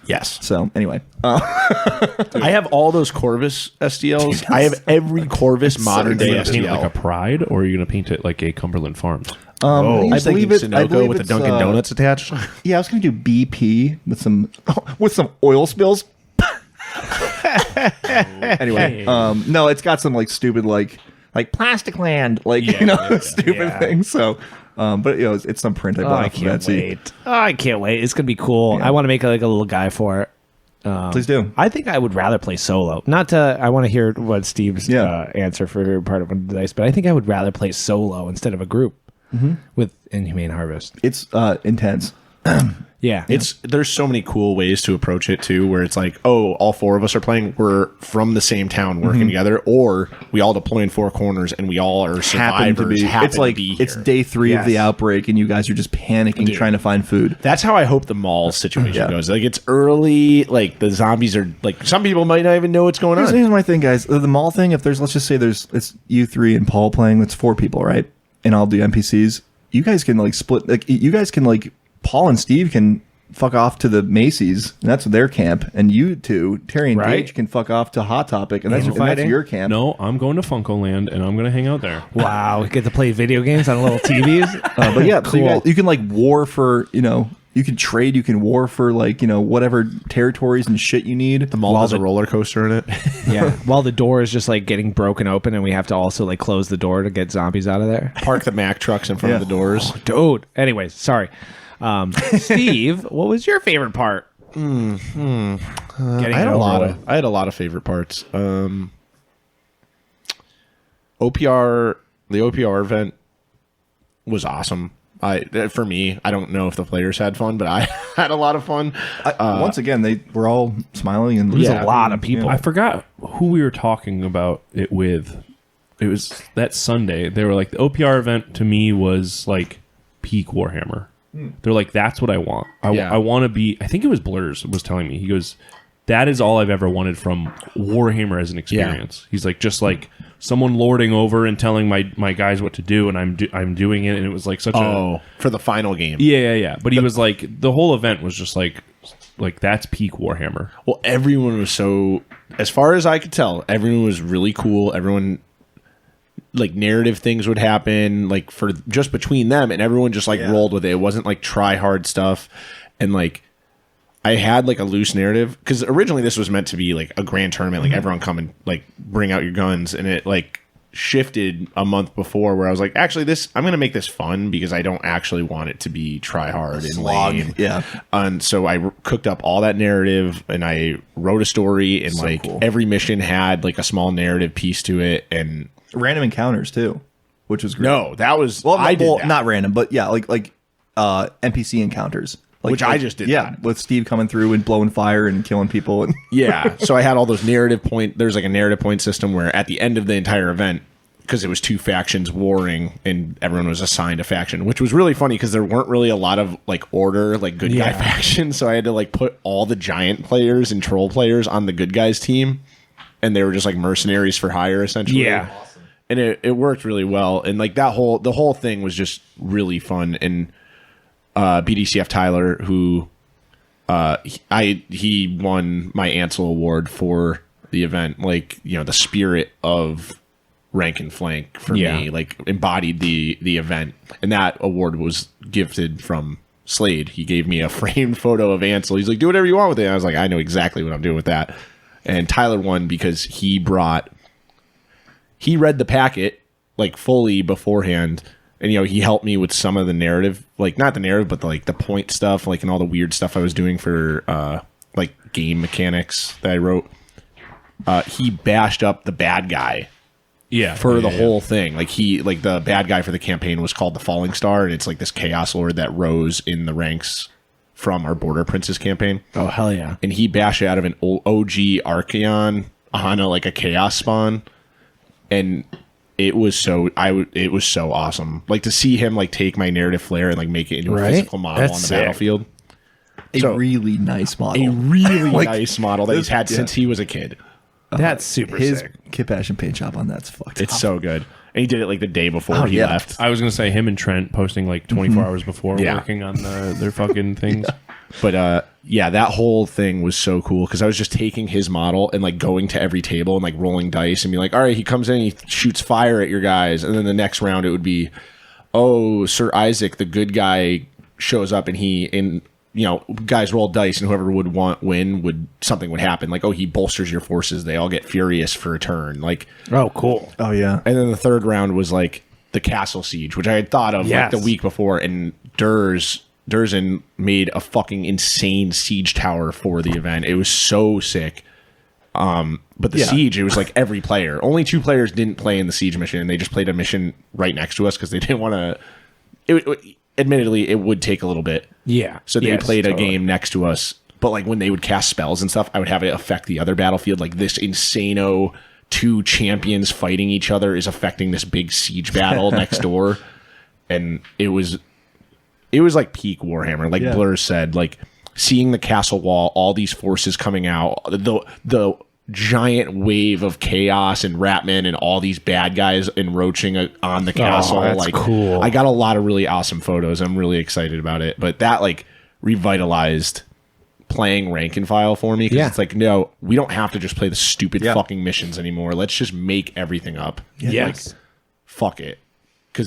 Yes.
So anyway,
I have all those Corvus STLs. I have every Corvus modern day
Are you gonna paint it
STL.
like a Pride, or are you going to paint it like a Cumberland Farms?
I
I believe
believe
it's
it. I
Sunoco
believe
with the
it's,
Dunkin' Donuts attached.
Yeah, I was going to do BP with some oil spills. Anyway, no, it's got some like stupid like plastic land, stupid things. So, but it's some print I
Oh,
bought
I
off of
can't
Etsy.
wait. Oh, I can't wait. It's gonna be cool. I want to make like a little guy for it.
Please do.
I think I would rather play solo. Not to. I want to hear what Steve's
Yeah.
answer for part of the dice, but I think I would rather play solo instead of a group with Inhumane Harvest.
It's intense.
Yeah,
There's so many cool ways to approach it too, where it's like, oh, all four of us are playing. We're from the same town, working together, or we all deploy in four corners and we all are
Happen
survivors.
to be.
happen
It's like
to be
it's
here.
day 3 of the
Yes.
outbreak, and you guys are just panicking, trying to find food.
That's how I hope the mall situation
Yeah.
goes. Like it's early. Like the zombies are like some people might not even know what's going on.
Here's my thing, guys. The mall thing. If let's just say it's you three and Paul playing. That's 4 people, right? And I'll do NPCs. You guys can like split. Like you guys can like Paul and Steve can fuck off to the Macy's, and that's their camp. And you two, Terry and
Right.
Gage, can fuck off to Hot Topic, and that's
Fighting.
your camp.
No, I'm going to Funko Land, and I'm going to hang out there.
wow. We get to play video games on little TVs.
But yeah, so
Cool.
you can like war for you can trade, you can war for like whatever territories and shit you need.
The mall has a roller coaster in it.
Yeah, while the door is just like getting broken open, and we have to also like close the door to get zombies out of there.
Park the Mack trucks in front of the doors.
Dude. Anyways, sorry. Steve, what was your favorite part? Getting
I had
it
a
over
lot
with.
of I had a lot of favorite parts. OPR, the OPR event was awesome. For me, I don't know if the players had fun, but I had a lot of fun.
Once again, they were all smiling and
There's a lot of people.
I forgot who we were talking about it with. It was that Sunday. They were like, the OPR event to me was like peak Warhammer. They're like, that's what I want. I want to be. I think it was Blurs was telling me. He goes, that is all I've ever wanted from Warhammer as an experience. He's like, just like someone lording over and telling my guys what to do, and I'm doing it, and it was like such a
For the final game.
yeah. But he was like, the whole event was just like that's peak Warhammer.
Well, everyone was so, as far as I could tell, everyone was really cool. Everyone, like, narrative things would happen, like, for just between them, and everyone just, like, rolled with it. It wasn't, like, try-hard stuff. And, like, I had, like, a loose narrative, because originally this was meant to be, like, a grand tournament, like, everyone come and, like, bring out your guns, and it, like, shifted a month before where I was like, actually, I'm going to make this fun, because I don't actually want it to be try-hard and lame.
Yeah.
And so I cooked up all that narrative, and I wrote a story, and
cool.
every mission had like a small narrative piece to it. And
Random encounters too, which was great.
no, that was
I
did that.
not random, but yeah, like NPC encounters,
Which I just did
Yeah,
that.
with Steve coming through and blowing fire and killing people. And
Yeah. So I had all those narrative point. There's like a narrative point system where at the end of the entire event, because it was 2 factions warring and everyone was assigned a faction, which was really funny because there weren't really a lot of like order, like good guy factions. So I had to like put all the giant players and troll players on the good guys team, and they were just like mercenaries for hire essentially.
Yeah.
And it worked really well. And like the whole thing was just really fun. And BDCF Tyler, who he won my Ansel Award for the event, like, the spirit of rank and flank for me, like embodied the event. And that award was gifted from Slade. He gave me a framed photo of Ansel. He's like, do whatever you want with it. And I was like, I know exactly what I'm doing with that. And Tyler won because he read the packet like fully beforehand. And, he helped me with some of the narrative, like not the narrative, but the point stuff, like, and all the weird stuff I was doing for, like game mechanics that I wrote. He bashed up the bad guy. For the whole thing. Like the bad guy for the campaign was called the Falling Star, and it's like this Chaos Lord that rose in the ranks from our Border Princess campaign.
Oh, hell yeah.
And he bashed it out of an OG Archeon on a Chaos spawn. And it was so awesome. Like to see him take my narrative flare and make it into a physical model on the battlefield.
A really nice model.
A really nice model that he's had since he was a kid.
That's super
His
sick.
Kit Bash and paint job on that's fucked
It's
up.
so good. And he did it the day before he left.
I was gonna say him and Trent posting 24 hours before working on their fucking things.
But that whole thing was so cool because I was just taking his model and going to every table and rolling dice and be like, all right, he comes in, he shoots fire at your guys, and then the next round it would be, oh, Sir Isaac, the good guy, shows up and guys roll dice and whoever would win something would happen. He bolsters your forces. They all get furious for a turn.
Oh, cool.
Oh, yeah.
And then the third round was the castle siege, which I had thought of the week before. And Durzen made a fucking insane siege tower for the event. It was so sick. But the siege, it was every player. Only 2 players didn't play in the siege mission, and they just played a mission right next to us because they didn't want to. Admittedly, it would take a little bit.
Yeah.
So they played a game next to us. But when they would cast spells and stuff, I would have it affect the other battlefield. This insano 2 champions fighting each other is affecting this big siege battle next door. And it was peak Warhammer. Blur said, seeing the castle wall, all these forces coming out, the giant wave of chaos and Ratman and all these bad guys encroaching on the castle.
That's cool.
I got a lot of really awesome photos. I'm really excited about it. But that revitalized playing rank and file for me because it's no, we don't have to just play the stupid fucking missions anymore. Let's just make everything up.
Yes.
Fuck it.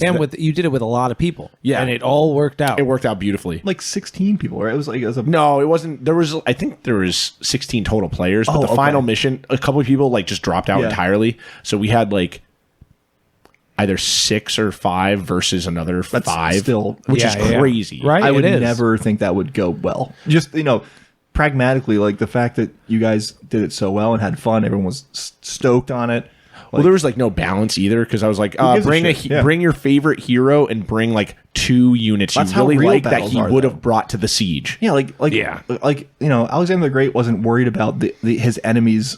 And you did it with a lot of people.
Yeah.
And it all worked out.
It worked out beautifully.
16 people, right? It was
No, it wasn't. I think there was 16 total players, but the final mission, a couple of people just dropped out entirely. So we had either 6 or 5 versus another 5,
still,
which is crazy.
Right?
I would
It is.
never think that would go well. Just, pragmatically, the fact that you guys did it so well and had fun, everyone was stoked on it.
Well, there was no balance either because I was like,
gives a
bring
shit?
bring your favorite hero and bring 2 units
That's
you
how
really
real
like that
battles
he
are,
would
though.
have brought to the siege.
Yeah, Alexander the Great wasn't worried about his enemy's,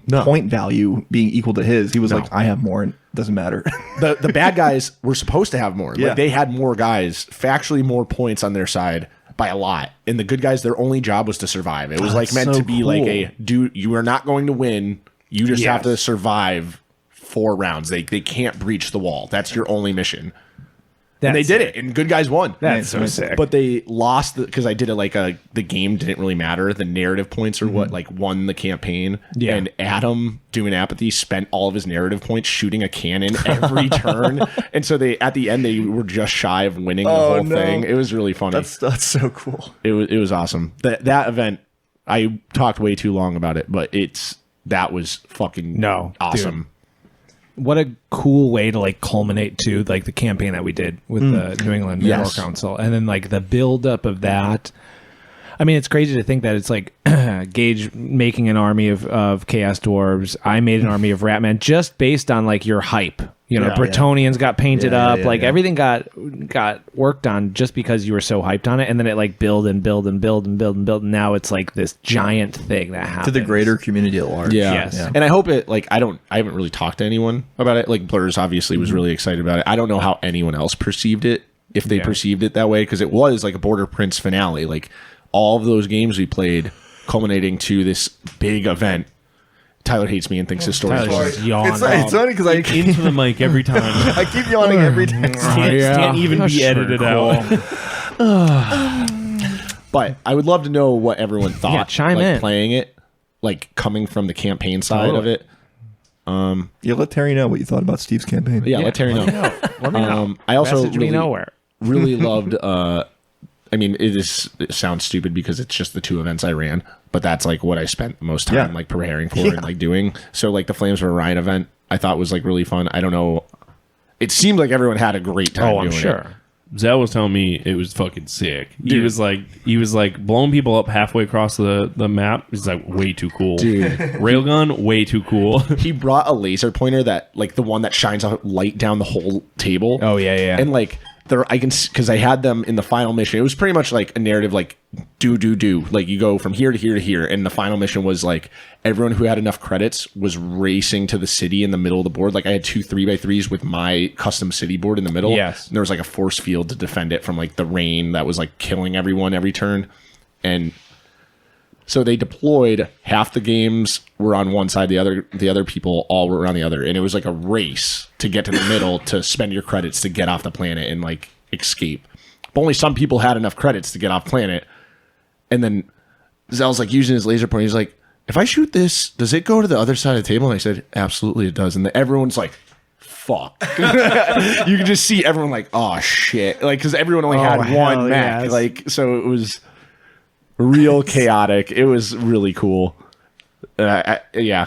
point value being equal to his. He was like, I have more, and it doesn't matter.
The bad guys were supposed to have more.
Yeah.
They had more guys, factually more points on their side by a lot. And the good guys, their only job was to survive. It was meant
so
to be
cool.
dude, you are not going to win. You just have to survive 4 rounds. They can't breach the wall. That's your only mission. And they did it, and good guys won.
That's so sick.
But they lost because I did it the game didn't really matter. The narrative points are what won the campaign.
Yeah.
And Adam, doing apathy, spent all of his narrative points shooting a cannon every turn. And so at the end they were just shy of winning the whole thing. It was really funny.
That's so cool.
It was awesome. That event, I talked way too long about it, but that was fucking awesome.
Dude. What a cool way to culminate to the campaign that we did with the New England War Council, and then the build up of that. I mean, it's crazy to think that it's Gage making an army of Chaos Dwarves. I made an army of Ratman just based on your hype. Bretonians got painted up. Everything got worked on just because you were so hyped on it, and then it build and build and build and build and build. And now it's this giant thing that happens
To the greater community at large.
Yeah.
Yes.
And I hope it I haven't really talked to anyone about it. Blurs obviously was really excited about it. I don't know how anyone else perceived it, if they perceived it that way, because it was a Border Prince finale. All of those games we played culminating to this big event. Tyler hates me and thinks his story is
Tyler's
hard.
just yawning.
It's funny because
Into the mic every time.
I keep yawning every time.
Can't even be edited out.
But I would love to know what everyone thought.
Yeah, chime in.
Playing it, coming from the campaign side of it.
Yeah, let Terry know what you thought about Steve's campaign.
Yeah, let Terry know.
Let me know.
I also
Message me nowhere.
really loved it sounds stupid because it's just the 2 events I ran, but that's like what I spent the most time like preparing for and like doing. So like the Flames of Orion event, I thought was like really fun. I don't know. It seemed like everyone had a great time.
Oh, I'm
doing
sure.
Zell was telling me it was fucking sick. He was like blowing people up halfway across the map. He's like, way too cool.
Dude.
Railgun, way too cool.
He brought a laser pointer that like the one that shines a light down the whole table.
Oh, yeah.
And like I can, because I had them in the final mission. It was pretty much like a narrative, like do. Like you go from here to here to here, and the final mission was like everyone who had enough credits was racing to the city in the middle of the board. Like I had 2 3x3s with my custom city board in the middle.
Yes,
and there was like a force field to defend it from like the rain that was like killing everyone every turn, and so they deployed. Half the games were on one side, the other people all were on the other, and it was like a race to get to the middle to spend your credits to get off the planet and like escape. But only some people had enough credits to get off planet. And then Zell's like using his laser pointer. He's like, if I shoot this, does it go to the other side of the table? And I said, absolutely it does. And everyone's like, fuck. You can just see everyone like, oh shit. Like, because everyone only had one mech.
Yes.
Like, so it was real chaotic. It was really cool. I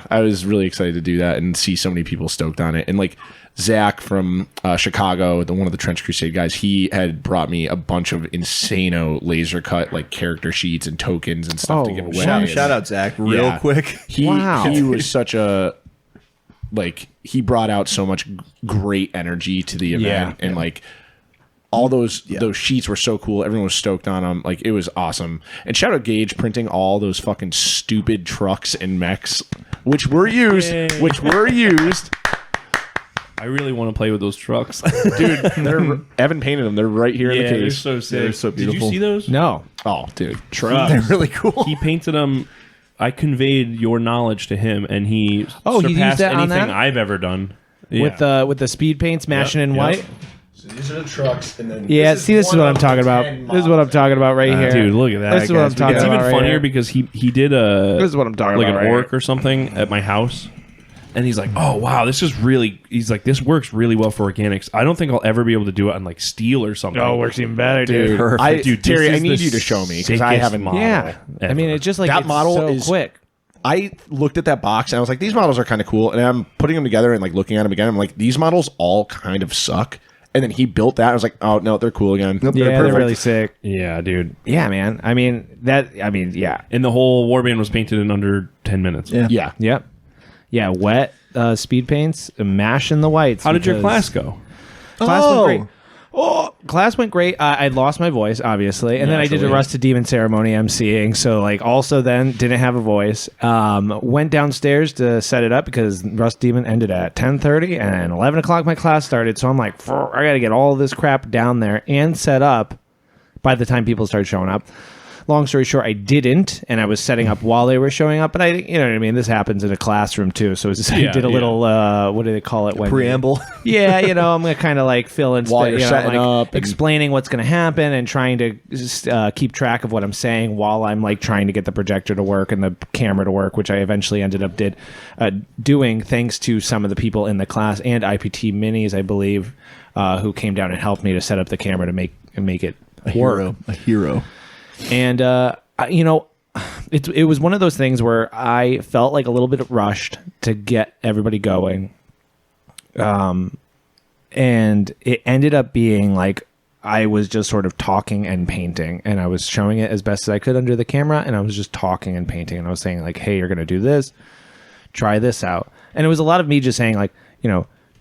was really excited to do that and see so many people stoked on it. And like Zach from Chicago, one of the Trench Crusade guys, he had brought me a bunch of insano laser cut like character sheets and tokens and stuff to give away.
Shout out Zach, real quick.
He was such a like he brought out so much great energy to the event and like all those sheets were so cool. Everyone was stoked on them. Like it was awesome. And shout out Gage printing all those fucking stupid trucks and mechs, which were used.
I really want to play with those trucks.
Dude, Evan painted them. They're right here in the
they're
case.
so sick.
They're so beautiful.
Did you see those?
No.
Oh, dude.
Trucks.
They're really cool.
He painted them. I conveyed your knowledge to him, and he
he used
surpassed
that on
anything
that?
I've ever done. Yeah.
With the speed paint smashing in white.
So these are the trucks, and then
Yeah, see, this is what I'm talking about. This is what I'm talking about right here.
Dude, look at that.
This is what I'm talking
It's
about.
even
right
funnier
here.
because he did
This is what I'm talking
like
about.
an
right
orc
here.
or something at my house. And he's like, oh, wow, this is really... He's like, this works really well for organics. I don't think I'll ever be able to do it on, like, steel or something.
Oh, it works even better, dude.
Dude,
Terry,
this
I
is
need
the
you to show me because I
sickest
haven't.
model
Yeah.
ever.
I mean, it's just like
That
it's
model
so
is-
quick.
I looked at that box and I was like, these models are kind of cool. And I'm putting them together and like looking at them again. I'm like, these models all kind of suck. And then he built that. I was like, oh, no, they're cool again.
Nope,
Yeah, they're
perfect.
really sick.
Yeah, dude.
Yeah, man. I mean, yeah.
And the whole warband was painted in under 10 minutes.
Yeah.
Yeah.
Yep. Yeah, wet speed paints, mashing the whites.
How did your
because
class go?
Class went great. Oh, class went great. I lost my voice, obviously, and then I did a
Naturally.
Rusted Demon ceremony emceeing. So, like, also then didn't have a voice. Went downstairs to set it up because Rusted Demon ended at 10:30, and 11 o'clock my class started. So I'm like, I got to get all of this crap down there and set up by the time people started showing up. Long story short, I didn't, and I was setting up while they were showing up. But you know what I mean? This happens in a classroom too. So I did a little, what do they call it?
Preamble.
Yeah, I'm going to kind of like fill in
While you're setting up and-
explaining what's going to happen and trying to just, keep track of what I'm saying while I'm like trying to get the projector to work and the camera to work, which I eventually ended up doing thanks to some of the people in the class and IPT minis, I believe, who came down and helped me to set up the camera to make it work.
A hero.
And it was one of those things where I felt like a little bit rushed to get everybody going. And it ended up being like I was just sort of talking and painting, and I was showing it as best as I could under the camera, and I was just talking and painting, and I was saying like, hey, you're going to do this, try this out. And it was a lot of me just saying like,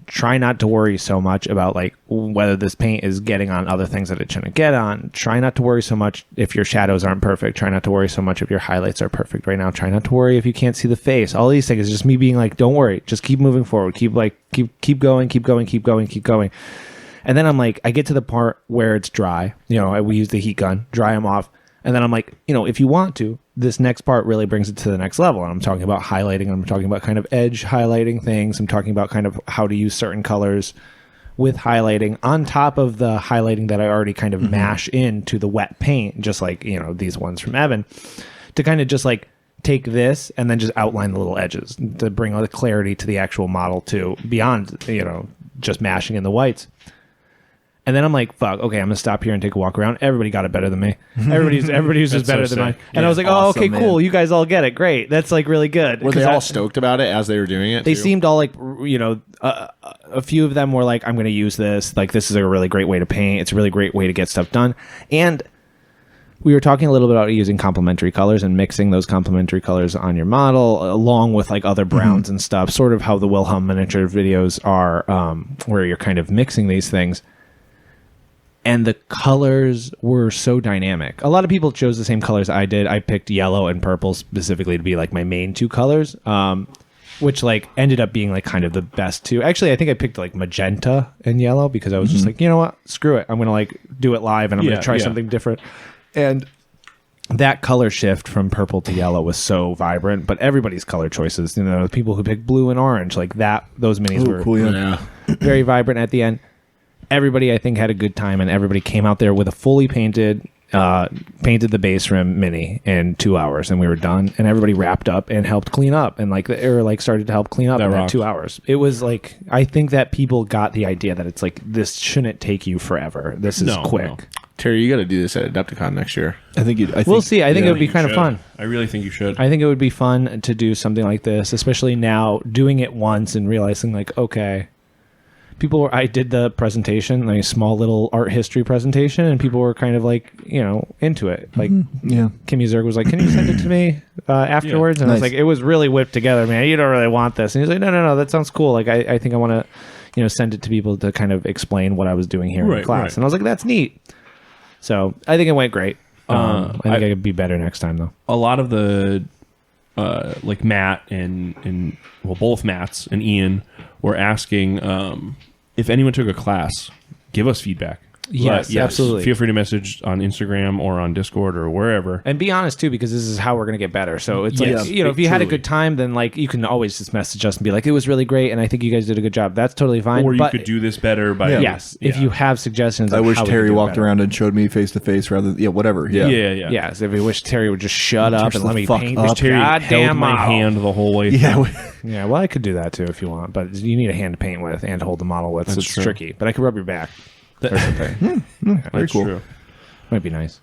try not to worry so much about like whether this paint is getting on other things that it shouldn't get on. Try not to worry so much if your shadows aren't perfect. Try not to worry so much if your highlights are perfect right now. Try not to worry if you can't see the face. All these things is just me being like, don't worry, just keep moving forward. Keep going. And then I'm like, I get to the part where it's dry. We use the heat gun, dry them off. And then I'm like, if you want to, this next part really brings it to the next level. And I'm talking about highlighting. I'm talking about kind of edge highlighting things. I'm talking about kind of how to use certain colors with highlighting on top of the highlighting that I already kind of mash into the wet paint, just like, these ones from Evan, to kind of just like take this and then just outline the little edges to bring all the clarity to the actual model too, beyond, just mashing in the whites. And then I'm like, fuck, okay, I'm gonna stop here and take a walk around. Everybody got it better than me. Everybody's just better than mine. And I was like, oh, okay,
Awesome,
cool.
man.
You guys all get it. Great. That's like really good.
Were they
'Cause
all stoked about it as they were doing it?
They
too?
seemed all like, a few of them were like, I'm going to use this. Like, this is a really great way to paint. It's a really great way to get stuff done. And we were talking a little bit about using complementary colors and mixing those complementary colors on your model along with like other browns and stuff, sort of how the Wilhelm miniature videos are, where you're kind of mixing these things. And the colors were so dynamic. A lot of people chose the same colors I did. I picked yellow and purple specifically to be like my main two colors, which like ended up being like kind of the best two. Actually, I think I picked like magenta and yellow because I was just like, you know what? Screw it. I'm going to like do it live and I'm going to try something different. And that color shift from purple to yellow was so vibrant, but everybody's color choices, you know, the people who picked blue and orange, like that, those minis were
Cool,
Yeah.
very vibrant at the end. Everybody, I think, had a good time, and everybody came out there with a fully painted the base rim mini in 2 hours, and we were done. And everybody wrapped up and helped clean up, and started to help clean up in that 2 hours. It was like, I think that people got the idea that it's like, this shouldn't take you forever. This is quick.
No.
Terry, you got to do this at Adepticon next year.
We'll see. I think it would be kind of fun.
I really think you should.
I think it would be fun to do something like this, especially now doing it once and realizing like, okay, I did the presentation, like a small little art history presentation, and people were kind of like, you know, into it. Like, Kimmy Zerg was like, can you send it to me afterwards? And I was like, it was really whipped together, man. You don't really want this. And he's like, no, that sounds cool. Like, I think I want to, you know, send it to people to kind of explain what I was doing here in the class. And I was like, that's neat. So I think it went great. I think I could be better next time, though.
A lot of the like Matt and both Matts and Ian were asking if anyone took a class, give us feedback.
Yes, absolutely.
Feel free to message on Instagram or on Discord or wherever.
And be honest, too, because this is how we're going to get better. So it's like, you know, if you had a good time, then like you can always just message us and be like, it was really great, and I think you guys did a good job. That's totally fine.
Or you could do this better by...
Yes, if you have suggestions.
I wish
how we
Terry
could do
walked
better.
around and showed me face to face rather than whatever. Yeah.
Yes, if we wish Terry would just shut up and let me paint this
Terry held
goddamn
my
model.
hand the whole way through.
Yeah, well, I could do that too if you want, but you need a hand to paint with and hold the model with, so it's tricky. But I could rub your back. Or something.
Very cool.
True.
Might be nice.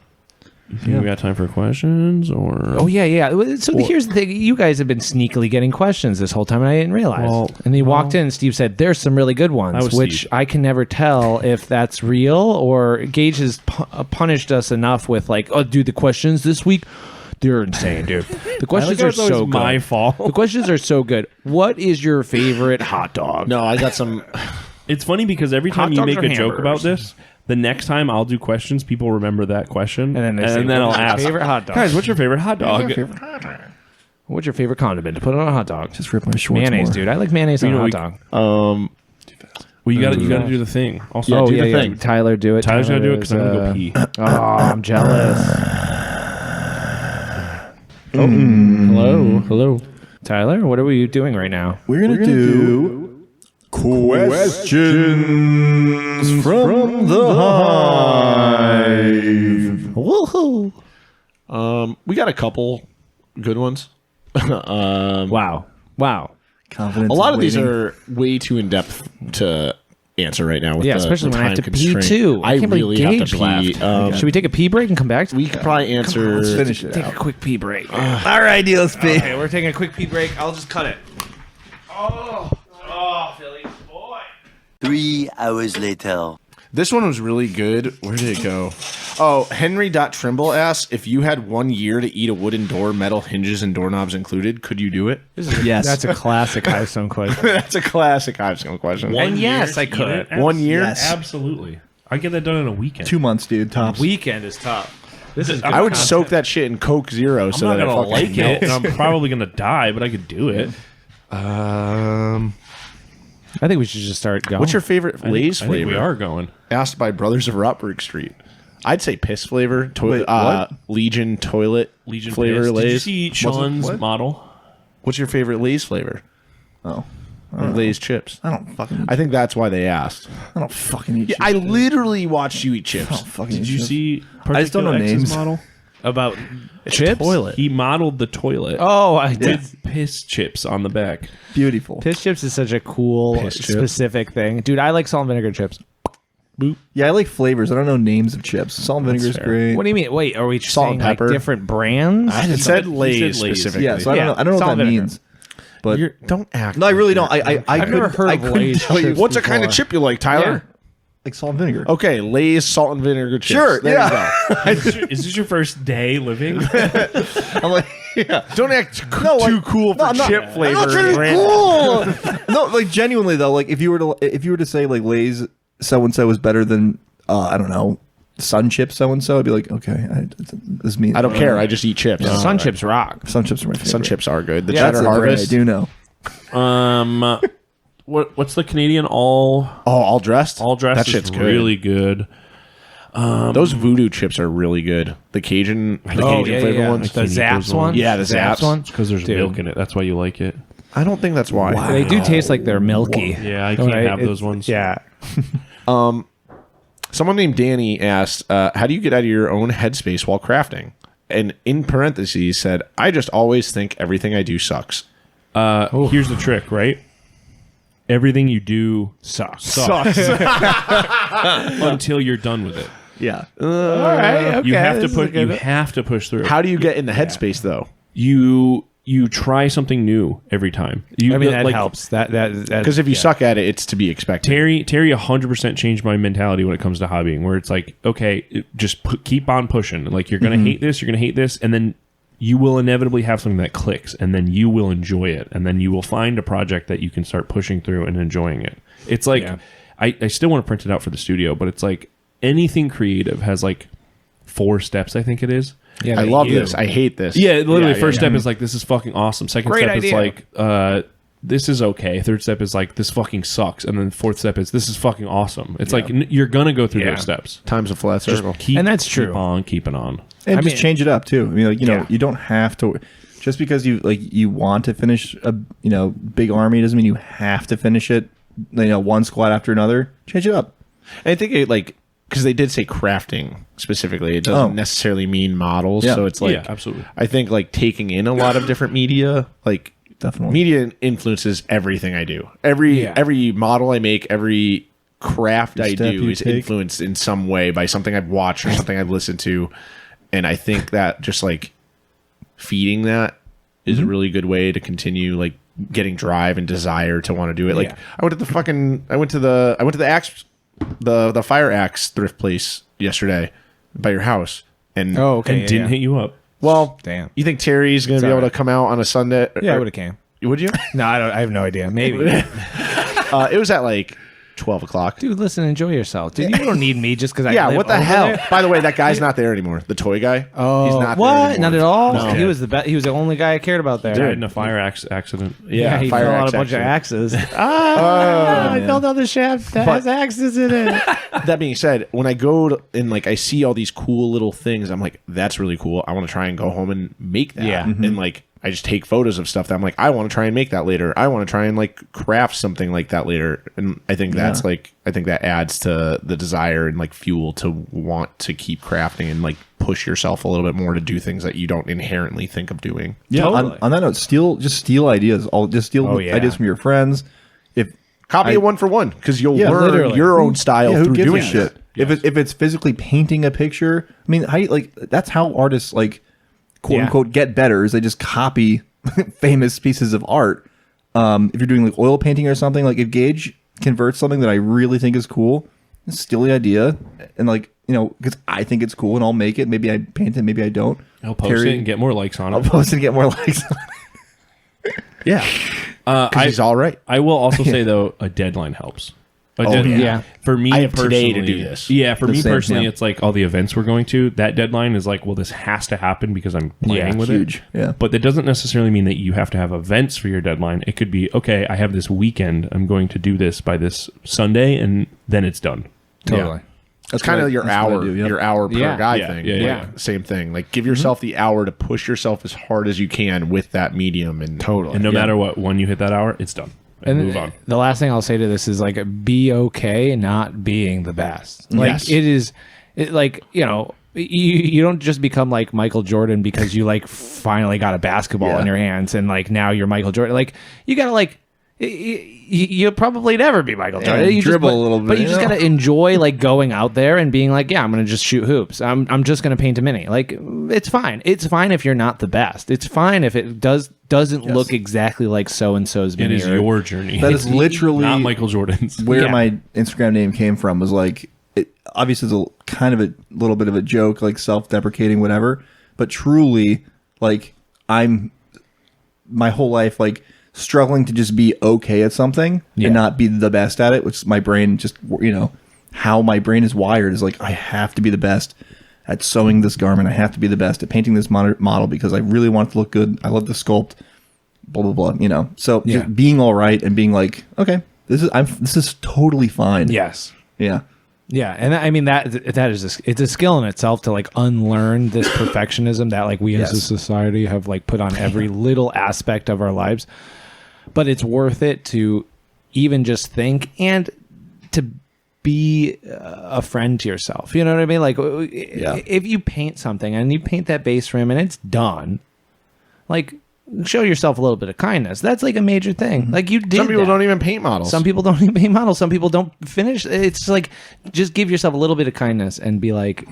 You think we got time for questions or...
Oh, yeah. So here's the thing. You guys have been sneakily getting questions this whole time, and I didn't realize. And he walked in, and Steve said, there's some really good ones, which Steve. I can never tell if that's real or Gage has punished us enough with like, oh, dude, the questions this week, they're insane, dude. The questions are so good.
My fault.
The questions are so good. What is your favorite hot dog?
No, I got some...
It's funny because every time you make a joke about this, the next time I'll do questions, people remember that question, and then I'll ask,
favorite hot dog?
Guys, what's your favorite hot dog?
What's your favorite condiment to put on a hot dog?
Just rip my shorts
mayonnaise,
more.
dude. I like mayonnaise on a hot dog.
Well, you got to do the thing. Also,
do the thing.
Tyler, do it.
Tyler's gonna do it because I'm gonna go pee.
Oh, I'm jealous. Hello, Tyler. What are we doing right now?
We're gonna do questions from the hive.
Woohoo!
We got a couple good ones.
Wow.
Confidence.
A lot of
waiting.
these are way too in depth to answer right now. With
especially
the
when I have
time
to pee
constraint.
too.
I
can't believe
really have
Gage
to pee.
left. Should we take a pee break and come back?
We could probably answer.
Let's finish it
Take
out.
a quick pee break.
All right, let's pee.
Okay, we're taking a quick pee break. I'll just cut it. Oh, Philly boy.
3 hours later.
This one was really good. Where did it go? Oh, Henry.Trimble asks, if you had 1 year to eat a wooden door, metal hinges and doorknobs included, could you do it?
Yes.
That's a classic Hivestone question.
That's a classic Hivestone question.
And yes, I could.
1 year?
Yes.
Absolutely. I get that done in a weekend.
2 months, dude. Tops.
Weekend is tough. This is.
I would soak that shit in Coke Zero
I'm
so
not
that
gonna
I fucking
like it, and I'm probably gonna die, but I could do it.
I think we should just start going.
What's your favorite Lay's
I think
flavor?
we are going.
Asked by Brothers of Rotberg Street. I'd say piss flavor.
Wait, what?
Legion toilet
Legion
flavor
Piss.
Lay's.
Did you see Sean's
what?
model?
What's your favorite Lay's flavor?
Oh,
Lay's chips.
I don't fucking.
I think that's why they asked.
I don't fucking eat.
Yeah,
chips,
I
dude.
literally watched you eat
I
chips.
don't fucking
Did
eat
you
chips.
see
I just don't know
Particular X's
names.
model?
about
It's
chips?
a toilet.
He modeled the toilet.
Oh, I did.
with piss chips on the back.
Beautiful.
Piss chips is such a cool,
Piss chips.
specific thing, dude. I like salt and vinegar chips.
Yeah, I like flavors. I don't know names of chips. Salt and vinegar is great.
What do you mean? Wait, are we
Salt
saying
and
like
pepper.
different brands?
It said Lay's
Lay's.
specifically.
Yeah, so I don't know. I don't know
Salt
what that
and vinegar.
means. But
Don't act.
no, I really don't.
I've never heard of
couldn't
Lay's
tell you
chips.
What's a kind of chip you like, Tyler?
like salt and vinegar.
Okay, Lay's salt and vinegar chips.
Sure,
There
yeah.
you go.
Is this your first day living?
I'm like, yeah.
Don't act too cool for
I'm not-
chip flavor.
I'm not trying to be cool. No, like genuinely though, like if you were to say like Lay's so and so is better than I don't know, Sun Chips so and so, I'd be like, okay, this means
I don't care. I just eat chips.
Sun chips rock.
Sun Chips are my favorite.
Sun chips are good. The
That's
Cheddar
a brand
Harvest.
I do know.
What's the Canadian all
All dressed.
dressed?
That
is
shit's good.
really good.
Those voodoo chips are really good. The Cajun flavor ones.
The Zaps one.
Yeah, the Zaps.
one.
Because there's
Dude.
milk in it. That's why you like it.
I don't think that's why.
They do taste like they're milky.
Yeah, I can't have those ones.
Yeah.
Someone named Danny asked, how do you get out of your own headspace while crafting? And in parentheses said, I just always think everything I do sucks.
Here's the trick, right? Everything you do
Sucks.
until you're done with it.
Yeah.
All right. Okay.
You have to
this is
put. You
good.
have to push through.
How do you get in the headspace, though?
You try something new every time.
I mean, that helps. That
Because if you suck at it, it's to be expected.
Terry 100% changed my mentality when it comes to hobbying, where it's like, okay, just keep on pushing. Like you're gonna hate this, and then you will inevitably have something that clicks, and then you will enjoy it, and then you will find a project that you can start pushing through and enjoying it. It's like I still want to print it out for the studio, but it's like anything creative has like 4 steps, I think it is.
Yeah,
I love this. I hate this.
Yeah, literally, first step is like, this is fucking awesome. Second
Great
step
idea.
is like, this is okay. Third step is like, this fucking sucks. And then fourth step is, this is fucking awesome. It's like, you're going to go through those steps.
Time's a flat circle.
Keep,
And that's true.
Keep on keeping on.
And
I
just
mean-
change it up too. I mean, like,
Yeah.
you don't have to just because you want to finish a big army doesn't mean you have to finish it. One squad after another. Change it up.
And I think it because they did say crafting specifically. It doesn't necessarily mean models.
Yeah.
So it's like,
Yeah, absolutely.
I think like taking in a lot of different media, like
Definitely.
media influences everything I do. Every model I make, every craft I
step
do
you
is
take.
influenced in some way by something I've watched or something I've listened to. And I think that just like feeding that is a really good way to continue like getting drive and desire to want to do it. Like
Yeah.
I went to the axe the fire axe thrift place yesterday by your house. And
Oh, okay.
And didn't hit you up.
well,
Damn.
you think Terry's going to be able to come out on a Sunday?
Yeah, I would have came.
Would you?
No, I have no idea. Maybe.
It was at like 12 o'clock.
Dude, listen, enjoy yourself. Dude, you don't need me just because I
Yeah,
live
what the
over
hell?
there.
By the way, that guy's not there anymore. The toy guy.
Oh,
he's not
what?
there anymore.
Not at all.
No.
He was the He was the only guy I cared about there.
Died in a fire accident.
Yeah, he
fire
fell out
axe
a bunch of
accident.
axes. I fell down the shaft that has axes in it.
That being said, when I go to, and like I see all these cool little things, I'm like, that's really cool. I want to try and go home and make that.
Yeah.
And like I just take photos of stuff that I'm like, I want to try and make that later. I want to try and like craft something like that later. And I think that's like I think that adds to the desire and like fuel to want to keep crafting and like push yourself a little bit more to do things that you don't inherently think of doing.
Yeah.
Totally.
On that note, steal ideas. Steal
Oh, yeah.
ideas from your friends. If
Copy it one for one because you'll learn
literally.
your own style
who
through
gives
doing
a shit?
it.
If it's physically painting a picture, I mean, how that's how artists like quote unquote get better is they just copy famous pieces of art. If you're doing like oil painting or something, like if Gage converts something that I really think is cool, steal the idea and like because I think it's cool and I'll make it. Maybe I paint it, maybe I don't.
I'll post it and get more likes on
I'll
it.
post it and get more likes.
Yeah, because he's all right.
I will also say, though, a deadline helps.
yeah.
For me
I have
personally,
today to do this.
Yeah, for me
same,
personally,
yeah.
it's like all the events we're going to. That deadline is like, well, this has to happen because I'm planning with
huge.
it.
Yeah.
But that doesn't necessarily mean that you have to have events for your deadline. It could be, okay, I have this weekend. I'm going to do this by this Sunday, and then it's done.
Totally.
It's kind of your hour, your hour per
Yeah.
guy
Yeah,
thing.
yeah,
Like,
yeah.
same thing. Like give yourself the hour to push yourself as hard as you can with that medium, and
And no matter what, when you hit that hour, it's done. And move on.
The last thing I'll say to this is like, be okay not being the best. Like
Yes.
you don't just become like Michael Jordan because you like finally got a basketball in your hands and like now you're Michael Jordan. Like you gotta like you'll probably never be Michael Jordan. You
dribble
just,
a little bit,
but you
you
just
know?
gotta enjoy like going out there and being like, yeah, I'm gonna just shoot hoops. I'm just gonna paint a mini. Like it's fine. It's fine if you're not the best. It's fine if it doesn't look exactly like so and so's
It
mini.
is your journey.
That is literally
not Michael Jordan's.
where
Yeah.
my Instagram name came from. Was like, it obviously it's a kind of a little bit of a joke, like self-deprecating, whatever. But truly, like I'm my whole life like struggling to just be okay at something
Yeah.
and not be the best at it, which my brain just, how my brain is wired is like, I have to be the best at sewing this garment. I have to be the best at painting this model because I really want it to look good. I love the sculpt, blah, blah, blah, So
Yeah.
just being all right and being like, okay, this is totally fine.
Yes.
Yeah.
Yeah, and I mean that is it's a skill in itself to like unlearn this perfectionism that like we as a
Yes.
society have like put on every little aspect of our lives. But it's worth it to even just think and to be a friend to yourself. You know what I mean? Like if you paint something and you paint that base rim and it's done, like show yourself a little bit of kindness. That's like a major thing. Like you did.
Some people
that.
don't even paint models.
Some people don't even paint models. Some people don't finish. It's like just give yourself a little bit of kindness and be like,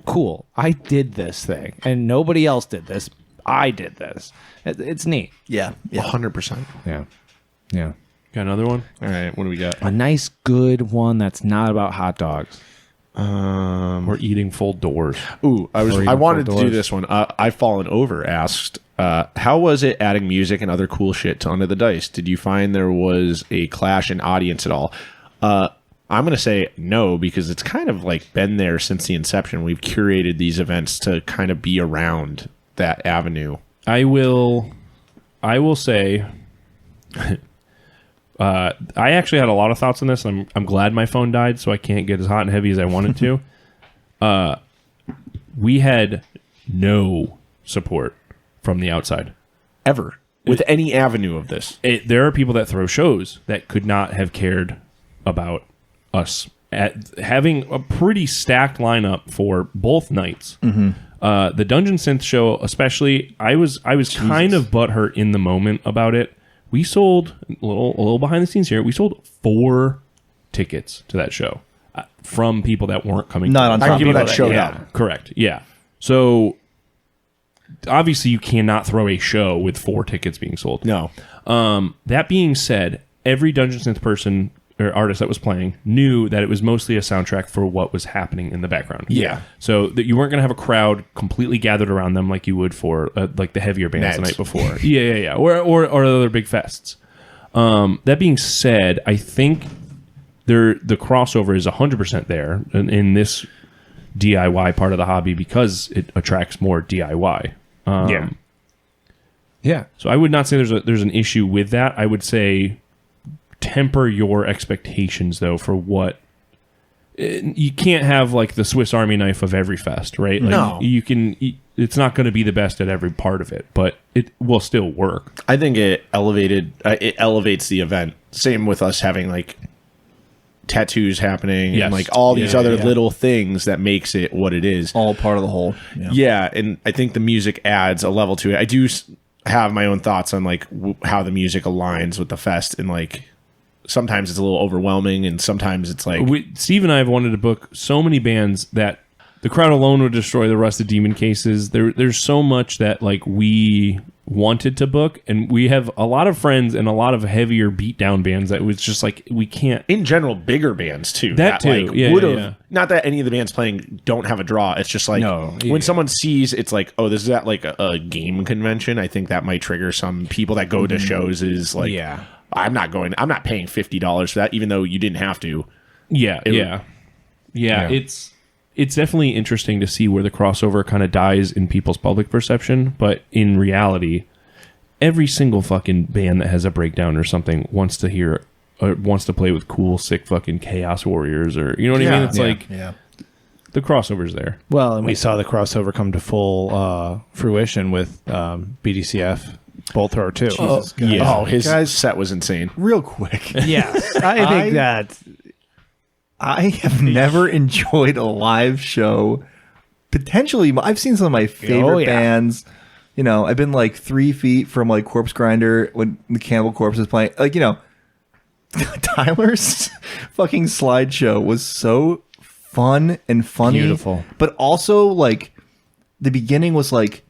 cool, I did this thing and nobody else did this. I did this. It's neat.
Yeah. Yeah.
100%.
Yeah. Yeah.
Got another one?
All right, what do we got?
A nice, good one that's not about hot dogs.
Or eating full doors.
Ooh, I
eating
wanted to
full
do
doors.
this one. I've Fallen Over asked, how was it adding music and other cool shit to Under the Dice? Did you find there was a clash in audience at all? I'm going to say no, because it's kind of like been there since the inception. We've curated these events to kind of be around that avenue.
I will say I actually had a lot of thoughts on this. I'm glad my phone died, so I can't get as hot and heavy as I wanted to. We had no support from the outside.
Ever. With any avenue of this.
There are people that throw shows that could not have cared about us at having a pretty stacked lineup for both nights. The Dungeon Synth show, especially, I was kind of butthurt in the moment about it. We sold a little behind the scenes here. We sold 4 tickets to that show from people that weren't coming.
Not on
Like
top
people
of
that showed
yeah,
up.
correct. Yeah. So obviously you cannot throw a show with 4 tickets being sold.
No.
That being said, every Dungeon Synth person or artist that was playing knew that it was mostly a soundtrack for what was happening in the background.
Yeah.
So that you weren't going to have a crowd completely gathered around them like you would for like the heavier bands the
Neds.
night before. Yeah. Or other big fests. That being said, I think the crossover is 100% there in this DIY part of the hobby because it attracts more DIY.
Yeah.
So I would not say there's an issue with that. I would say temper your expectations though for what you can't have like the Swiss Army knife of every fest, right? Like,
No.
you can. It's not going to be the best at every part of it, but it will still work.
I think it elevates the event. Same with us having like tattoos happening
Yes.
and like all these
Yeah,
other
yeah.
little things that makes it what it is.
All part of the whole.
Yeah, and I think the music adds a level to it. I do have my own thoughts on like how the music aligns with the fest, and like sometimes it's a little overwhelming, and sometimes it's like
Steve and I have wanted to book so many bands that the crowd alone would destroy the Rusted Demon cases. There's so much that like we wanted to book, and we have a lot of friends and a lot of heavier beatdown bands that was just like we can't.
in general bigger bands too.
That too.
Like,
Yeah,
would've-
yeah.
Not that any of the bands playing don't have a draw. It's just like
No,
when
yeah.
someone sees it's like, oh, this is at like a game convention. I think that might trigger some people that go to shows. Is like,
Yeah.
I'm not paying $50 for that, even though you didn't have to.
Yeah. It's definitely interesting to see where the crossover kind of dies in people's public perception, but in reality, every single fucking band that has a breakdown or something wants to hear or wants to play with cool, sick fucking Chaos Warriors, or you know what I mean? It's like
Yeah.
the crossover's there.
Well, and we saw the crossover come to full fruition with BDCF Bolt Thrower 2.
Yeah. Oh, his
Guys-
set was insane.
Real quick.
Yes. I think that
I have never enjoyed a live show. Potentially, I've seen some of my favorite
Oh, yeah.
bands You know, I've been like 3 feet from like Corpse Grinder when the Cannibal Corpse is playing. Like, you know, Tyler's fucking slideshow was so fun and funny.
Beautiful.
But also, like, the beginning was like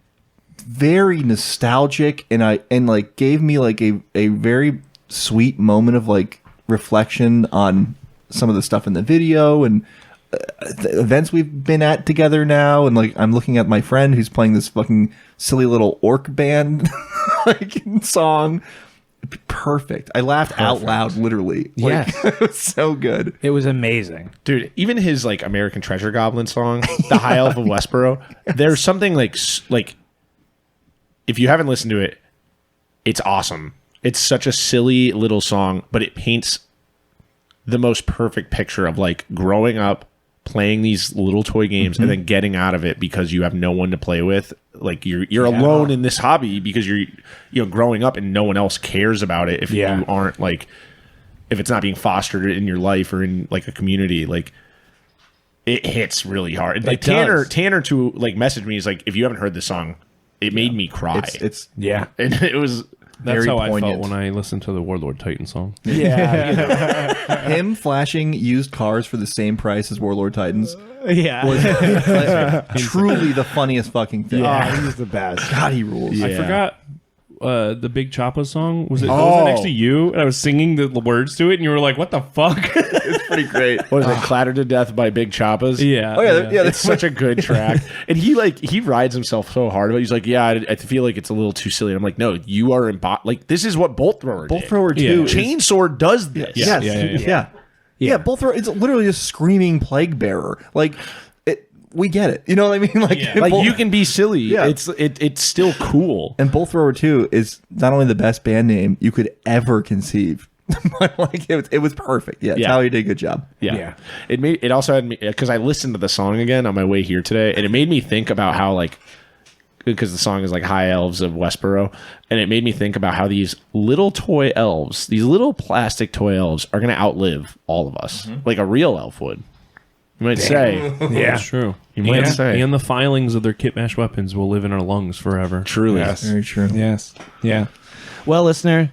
very nostalgic and like gave me like a very sweet moment of like reflection on some of the stuff in the video and the events we've been at together now. And like, I'm looking at my friend who's playing this fucking silly little orc band like song. Perfect. I laughed out loud, literally. Like,
Yes.
it was so good.
It was amazing.
Dude, even his like American Treasure Goblin song, The High Elf of Westboro, there's something like if you haven't listened to it, it's awesome. It's such a silly little song, but it paints the most perfect picture of like growing up, playing these little toy games, and then getting out of it because you have no one to play with. Like you're alone in this hobby because you're growing up and no one else cares about it if you aren't like, if it's not being fostered in your life or in like a community. Like it hits really hard. Like Tanner to like message me, he's like, if you haven't heard this song, it made me cry.
It's
and it was
That's
very
how I
poignant.
felt when I listened to the Warlord Titan song.
him flashing used cars for the same price as Warlord Titans
Yeah.
was truly the funniest fucking thing.
He's the best.
God, he rules.
I forgot the Big Choppa song. Was it next to you? And I was singing the words to it, and you were like, "What the fuck?"
It's pretty great.
What is it? Clattered to Death by Big Choppas.
Yeah.
Oh yeah,
It's such a good track, and he rides himself so hard. But he's like, "Yeah, I feel like it's a little too silly." And I'm like, "No, you are like this is what Bolt Thrower
Bolt
did.
Thrower 2
Yeah.
is-
Chainsaw does this."
Yes. Yeah. Bolt Thrower. It's literally a screaming plague bearer. Like, we get it. You know what I mean? Like,
Like
Bolt-
you can be silly.
Yeah.
It's still cool.
And Bolt Thrower 2 is not only the best band name you could ever conceive, but like it was perfect. Yeah,
Yeah.
Tyler did a good job.
Yeah. It also had me because I listened to the song again on my way here today, and it made me think about how like because the song is like High Elves of Westboro, and it made me think about how these little toy elves, these little plastic toy elves, are going to outlive all of us, like a real elf would. You might say,
Yeah, it's true.
You might
and,
say.
and the filings of their kit mash weapons will live in our lungs forever.
truly.
Very true.
Yes. Yeah. Well, listener,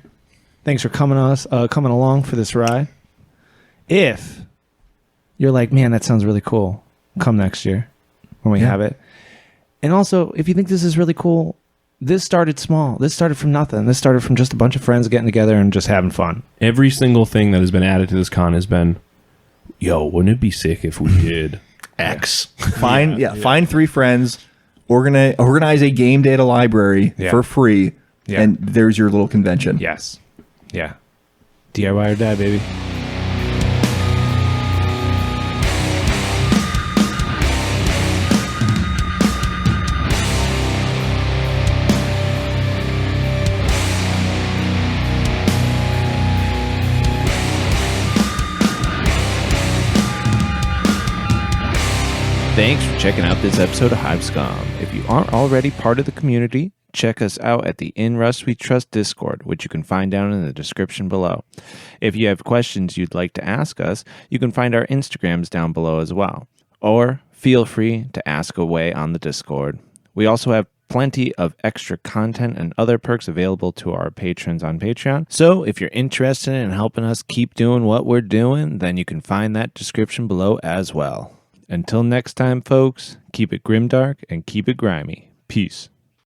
thanks for coming along for this ride. If you're like, man, that sounds really cool, come next year when we have it. And also, if you think this is really cool, this started small. This started from nothing. This started from just a bunch of friends getting together and just having fun.
Every single thing that has been added to this con has been, yo, wouldn't it be sick if we did
X.
Find 3 friends, organize a game data library for free, and there's your little convention.
Yes. Yeah. DIY or die, baby. Thanks for checking out this episode of HiveScom. If you aren't already part of the community, check us out at the In Rust We Trust Discord, which you can find down in the description below. If you have questions you'd like to ask us, you can find our Instagrams down below as well. Or feel free to ask away on the Discord. We also have plenty of extra content and other perks available to our patrons on Patreon. So if you're interested in helping us keep doing what we're doing, then you can find that description below as well. Until next time, folks, keep it grimdark and keep it grimy. Peace.